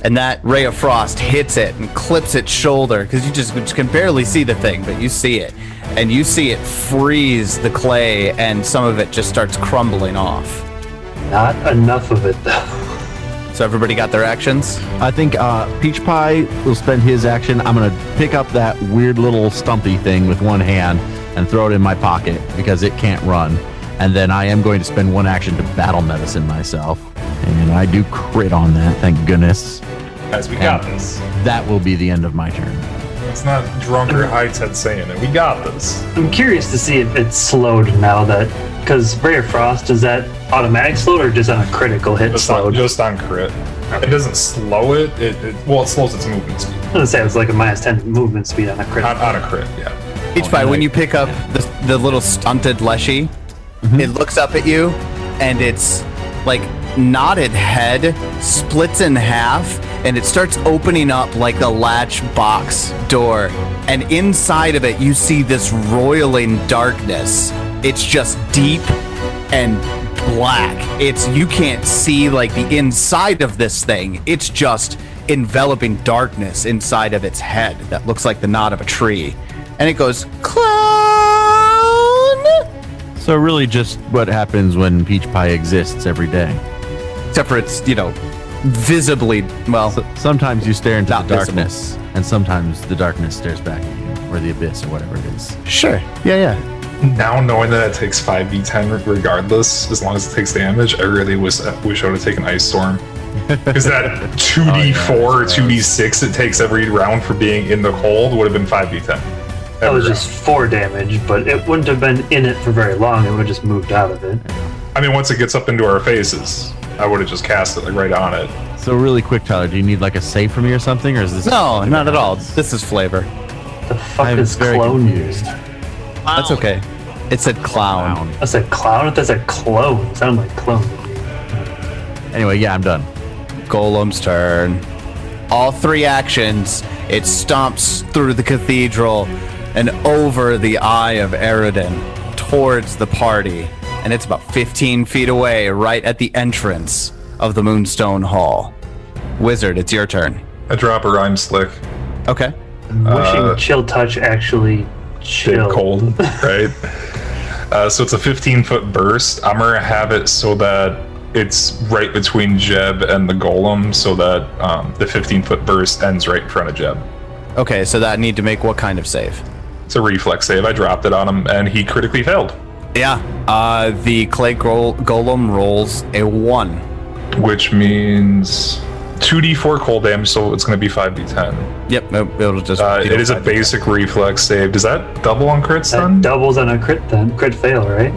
And that Ray of Frost hits it and clips its shoulder, because you just can barely see the thing, but you see it. And you see it freeze the clay, and some of it just starts crumbling off. Not enough of it though. So everybody got their actions? I think Peach Pie will spend his action. I'm going to pick up that weird little stumpy thing with one hand and throw it in my pocket because it can't run. And then I am going to spend one action to battle medicine myself. And I do crit on that, thank goodness. Guys, we got this. That will be the end of my turn. It's not Drunker Highted saying it. We got this. I'm curious to see if it's slowed now that, because Ray of Frost, is that automatic slowed or just on a critical hit slowed? Just on crit. It doesn't slow it. It slows its movement speed. I was gonna say it's like a -10 movement speed on a crit. On a crit, yeah. Each by when you pick up the little stunted leshy, it looks up at you, and its like knotted head splits in half, and it starts opening up like a latch box door. And inside of it, you see this roiling darkness. It's just deep and black. You can't see like the inside of this thing. It's just enveloping darkness inside of its head that looks like the knot of a tree. And it goes, clown! So really just what happens when peach pie exists every day. Except for it's, visibly, well, So, sometimes you stare into the Not visible. darkness, and sometimes the darkness stares back at you, or the abyss, or whatever it is. sure. Yeah. Now knowing that it takes 5d10 regardless, as long as it takes damage, I really wish I would have taken Ice Storm. Because that 2d4 or 2d6 it takes every round for being in the cold would have been 5d10. That was just 4 damage, but it wouldn't have been in it for very long. It would have just moved out of it. I mean, once it gets up into our faces, I would have just cast it like right on it. So really quick, Tyler, do you need like a save from me or something, or is this? No, not at all. This is flavor. The fuck I'm is very clone confused. used? That's okay. It said clown. I said clown? That said clone. It sounded like clone. Anyway, yeah, I'm done. Golem's turn. All 3 actions. It stomps through the cathedral and over the Eye of Eridan towards the party. And it's about 15 feet away, right at the entrance of the Moonstone Hall. Wizard, it's your turn. I drop a Rhyme Slick. Okay. I'm wishing Chill Touch actually chill. Big cold, right? So it's a 15-foot burst. I'm gonna have it so that it's right between Jeb and the golem, so that the 15-foot burst ends right in front of Jeb. Okay, so that need to make what kind of save? It's a reflex save. I dropped it on him, and he critically failed, Yeah. The clay golem rolls a 1. which means 2d4 cold damage, so it's going to be 5d10. Yep, it'll just... It is a basic reflex save. Does that double on crits That then? doubles on a crit then. Crit fail, right?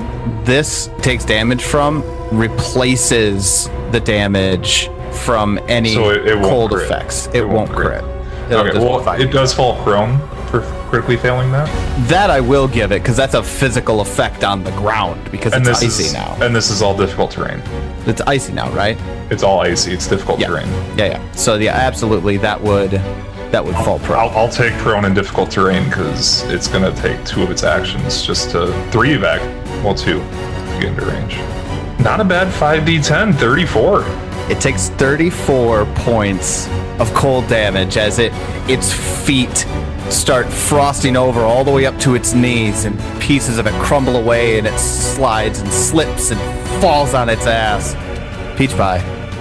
This takes damage from, replaces the damage from any So it won't cold crit. effects. It won't crit. It'll Okay, just well, be fine. it does fall prone for critically failing that. That I will give it, because that's a physical effect on the ground, because And it's this icy is now. And this is all difficult terrain. It's icy now, right? It's all icy. It's difficult terrain. Yeah. So yeah, absolutely, that would fall prone. I'll take prone in difficult terrain because it's going to take 2 of its actions just to 3 evac. Well, 2 to get into range. Not a bad 5d10, 34. It takes 34 points of cold damage as its feet start frosting over all the way up to its knees, and pieces of it crumble away, and it slides and slips and falls on its ass. Peach Pie,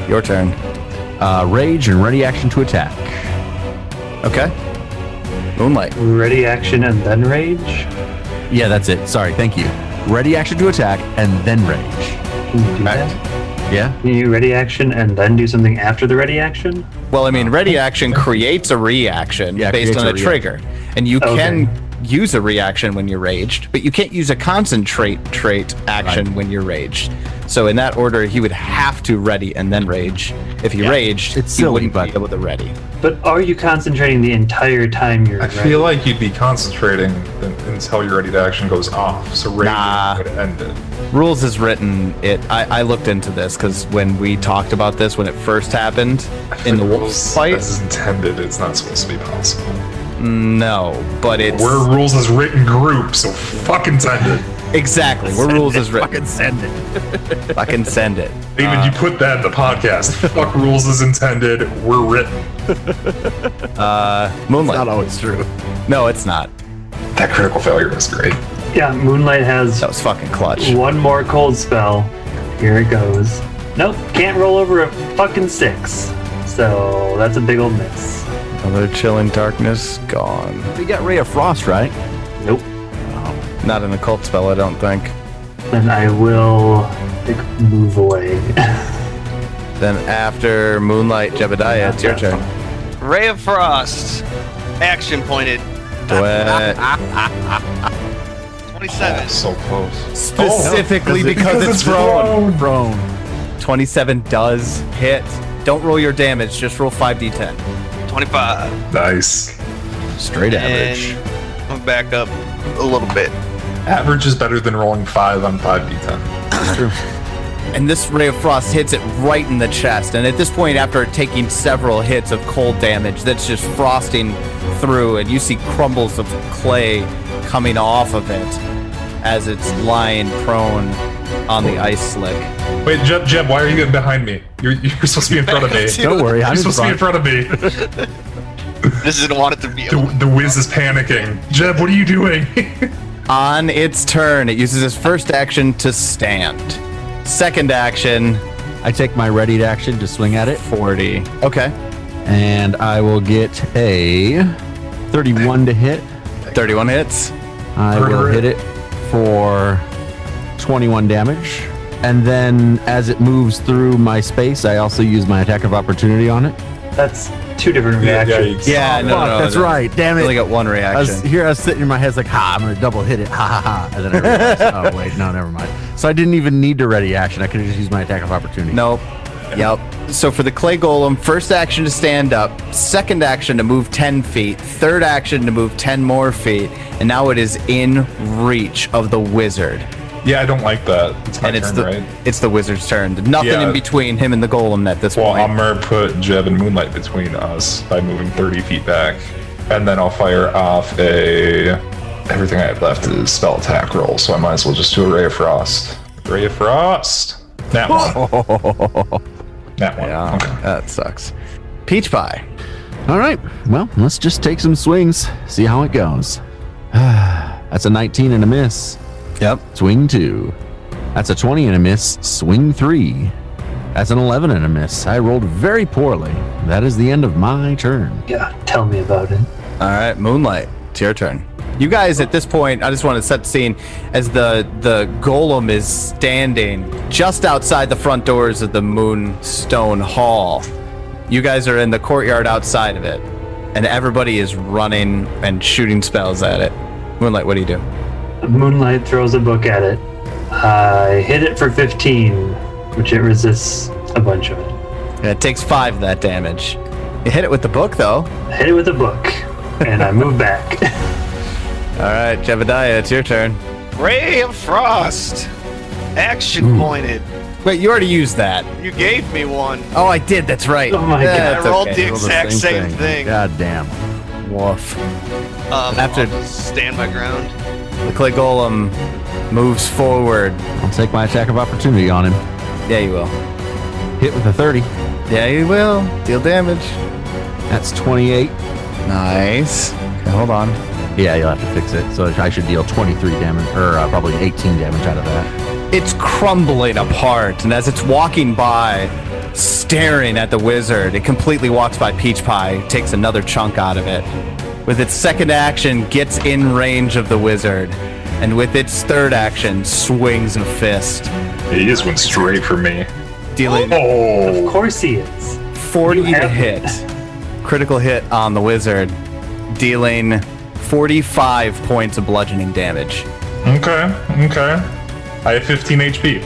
your turn. Rage and ready action to attack. Okay. Moonlight. Ready action and then rage? Yeah, that's it. Sorry, thank you. Ready action to attack and then rage. Can you do that? Yeah? Can you ready action and then do something after the ready action? Well, I mean, ready action creates a reaction Yeah, based creates on a a trigger. And you Okay. can use a reaction when you're raged, but you can't use a concentrate trait action Right. when you're raged. So in that order, he would have to ready and then rage. If he raged, It's he silly, wouldn't but- be able to ready. But are you concentrating the entire time you're I ready? feel like you'd be concentrating until your ready to action goes off. So raging Nah. would end it. Rules is written. I looked into this because when we talked about this when it first happened in the wolf Rules fight, as intended, it's not supposed to be possible. no, but it's We're rules as written group, so fuck intended. exactly where rules is written. Fucking send it. Fucking send it. David, you put that in the podcast. Fuck rules as intended. We're written. Moonlight. Not always true. No, it's not. That critical failure was great. Yeah, Moonlight has That was fucking clutch. one more cold spell. Here it goes. Nope, can't roll over a fucking 6. So that's a big old miss. Another chilling darkness gone. We got Ray of Frost, right? Nope. Not an occult spell, I don't think. Then I will move away. Then after Moonlight, Jebediah, it's your turn. Ray of Frost. Action pointed. Do it. 27. So close. Specifically because it's prone. 27 does hit. Don't roll your damage, just roll 5d10. 25. Nice. Straight average. And I'm back up a little bit. Average is better than rolling 5 on 5d10. And this Ray of Frost hits it right in the chest. And at this point, after taking several hits of cold damage, that's just frosting through, and you see crumbles of clay coming off of it as it's lying prone on the ice slick. Wait, Jeb, why are you getting behind me? You're supposed to be in front of me. Don't worry, I'm You're supposed to be in front of me. This didn't want it to be. The Wiz is panicking. Jeb, what are you doing? On its turn, it uses its first action to stand. Second action, I take my readied action to swing at it, 40. Okay. and I will get a 31 to hit. 31 hits. I will hit it for 21 damage. And then as it moves through my space, I also use my attack of opportunity on it. That's two different reactions. Yeah, no, That's right. Damn it. I only got one I was reaction. sitting in my head like, I'm going to double hit it. Ha ha ha. And then I realized, oh, wait, no, never mind. So I didn't even need to ready action. I could have just used my attack of opportunity. Nope. Yep. So for the clay golem, first action to stand up, second action to move 10 feet, third action to move 10 more feet, and now it is in reach of the wizard. Yeah, I don't like that. It's my And turn, right? it's the wizard's turn. Nothing Yeah. in between him and the golem at this Well, point. I'm gonna put Jeb and Moonlight between us by moving 30 feet back, and then I'll fire off a. Everything I have left is spell attack roll, so I might as well just do a Ray of Frost. Ray of Frost. That one. That one. Yeah, Okay. that sucks. Peach pie. All right. Well, let's just take some swings, see how it goes. That's a 19 and a miss. Yep. Swing 2. That's a 20 and a miss. Swing 3. That's an 11 and a miss. I rolled very poorly. That is the end of my turn. Yeah, tell me about it. All right, Moonlight, it's your turn. You guys, at this point, I just want to set the scene as the golem is standing just outside the front doors of the Moonstone Hall. You guys are in the courtyard outside of it, and everybody is running and shooting spells at it. Moonlight, what do you do? Moonlight throws a book at it. I hit it for 15, which it resists a bunch of it. Yeah, it takes 5 of that damage. You hit it with the book, though. I hit it with a book, and I move back. All right, Jebediah, it's your turn. Ray of Frost. Action pointed. Wait, you already used that. You gave me one. Oh, I did. That's right. Oh my God. That's I rolled okay. the exact same thing. God damn. Woof. After stand my ground. The clay golem moves forward. I'll take my attack of opportunity on him. Yeah, you will. Hit with a 30. Yeah, you will. Deal damage. That's 28. Nice. Okay, hold on. Yeah, you'll have to fix it. So I should deal 23 damage, or probably 18 damage out of that. It's crumbling apart, and as it's walking by, staring at the wizard, it completely walks by Peach Pie, takes another chunk out of it. With its second action, gets in range of the wizard, and with its third action, swings a fist, He just went straight for me. dealing Of Oh. course he is. 40 You to have hit. it. Critical hit on the wizard, dealing 45 points of bludgeoning damage. Okay. I have 15 HP.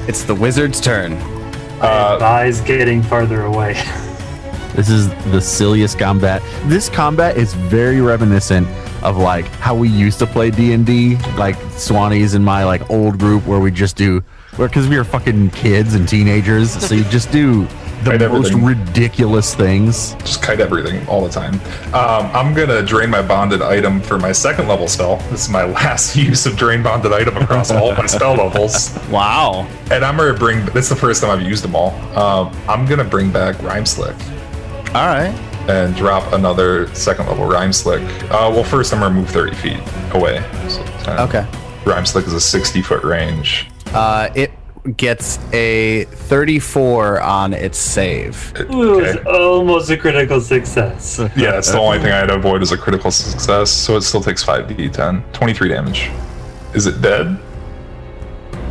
It's the wizard's turn. Eyes getting farther away. This is the silliest combat. This combat is very reminiscent of like how we used to play D&D, like Swanee's in my like old group where we just do, because we were fucking kids and teenagers, so you just do the Kite most everything. ridiculous things. Just kite everything all the time. I'm gonna drain my bonded item for my second level spell. This is my last use of drain bonded item across all my spell levels. Wow. And I'm gonna bring. This is the first time I've used them all. I'm gonna bring back Rhyme Slick All right. and drop another second level Rhyme Slick. Well, first I'm gonna move 30 feet away. So, Okay. Rhyme Slick is a 60-foot range. It gets a 34 on its save. Ooh, it was almost a critical success. Yeah, it's the only thing I had to avoid is a critical success, so it still takes 5d10. 23 damage. Is it dead?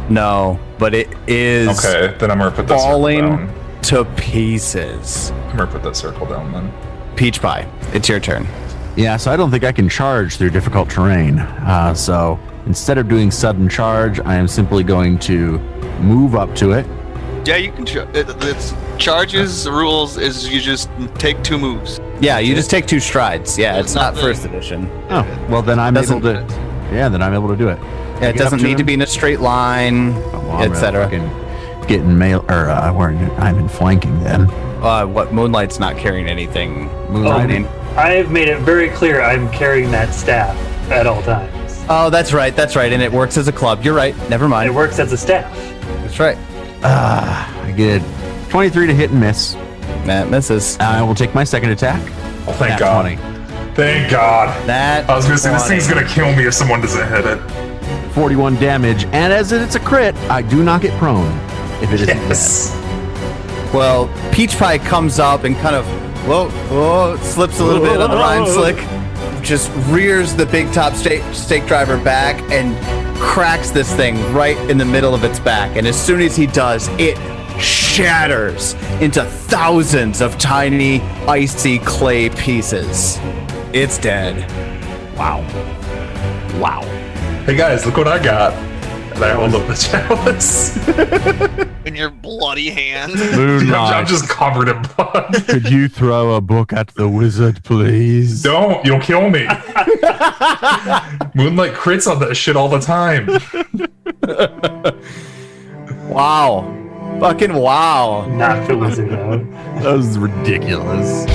No, but it is Okay, then I'm gonna put that circle falling down. to pieces. I'm gonna put that circle down then. Peach Pie, it's your turn. Yeah, so I don't think I can charge through difficult terrain. So instead of doing sudden charge, I am simply going to move up to it. Yeah, you can. It's charges. The rules is you just take 2 moves. Yeah, you just take 2 strides. Yeah, There's it's not nothing- first edition. Oh, well then I'm able Doesn't- to. Yeah, then I'm able to do it. Yeah, it Get up doesn't need to him. be in a straight line, Well, I'm etc. fucking getting mail, or I'm in flanking then. What Moonlight's not carrying anything. Moonlighting. I have made it very clear I'm carrying that staff at all times. Oh, that's right. And it works as a club. You're right. Never It mind. works as a staff. That's right. I get 23 to hit and miss. That misses. I will take my second attack. Oh, thank Nat God. 20. Thank God. That I was gonna say, this 20. thing's gonna kill me if someone doesn't hit it. 41 damage, and as it's a crit, I do not get prone if it isn't Yes. Well, Peach Pie comes up and kind of, slips a little bit on the rhyme slick, just rears the big top stake driver back and cracks this thing right in the middle of its back. And as soon as he does, it shatters into thousands of tiny, icy clay pieces. It's dead. Wow. Hey guys, look what I got. And I hold up the chalice. In your bloody hand. I'm just covered in blood. Could you throw a book at the wizard, please? Don't, you'll kill me. Moonlight crits on that shit all the time. Wow. Fucking wow. Knock the wizard out. That was ridiculous.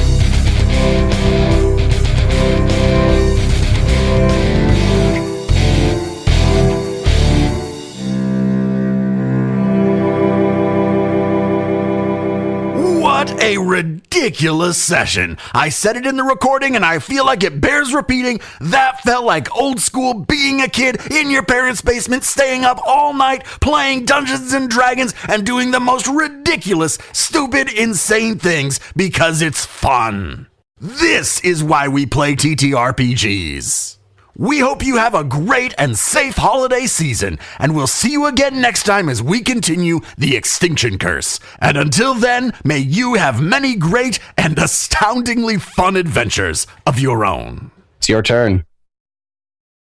What a ridiculous session. I said it in the recording and I feel like it bears repeating. That felt like old school being a kid in your parents' basement, staying up all night, playing Dungeons and Dragons and doing the most ridiculous, stupid, insane things because it's fun. This is why we play TTRPGs. We hope you have a great and safe holiday season, and we'll see you again next time as we continue the Extinction Curse. And until then, may you have many great and astoundingly fun adventures of your own. It's your turn.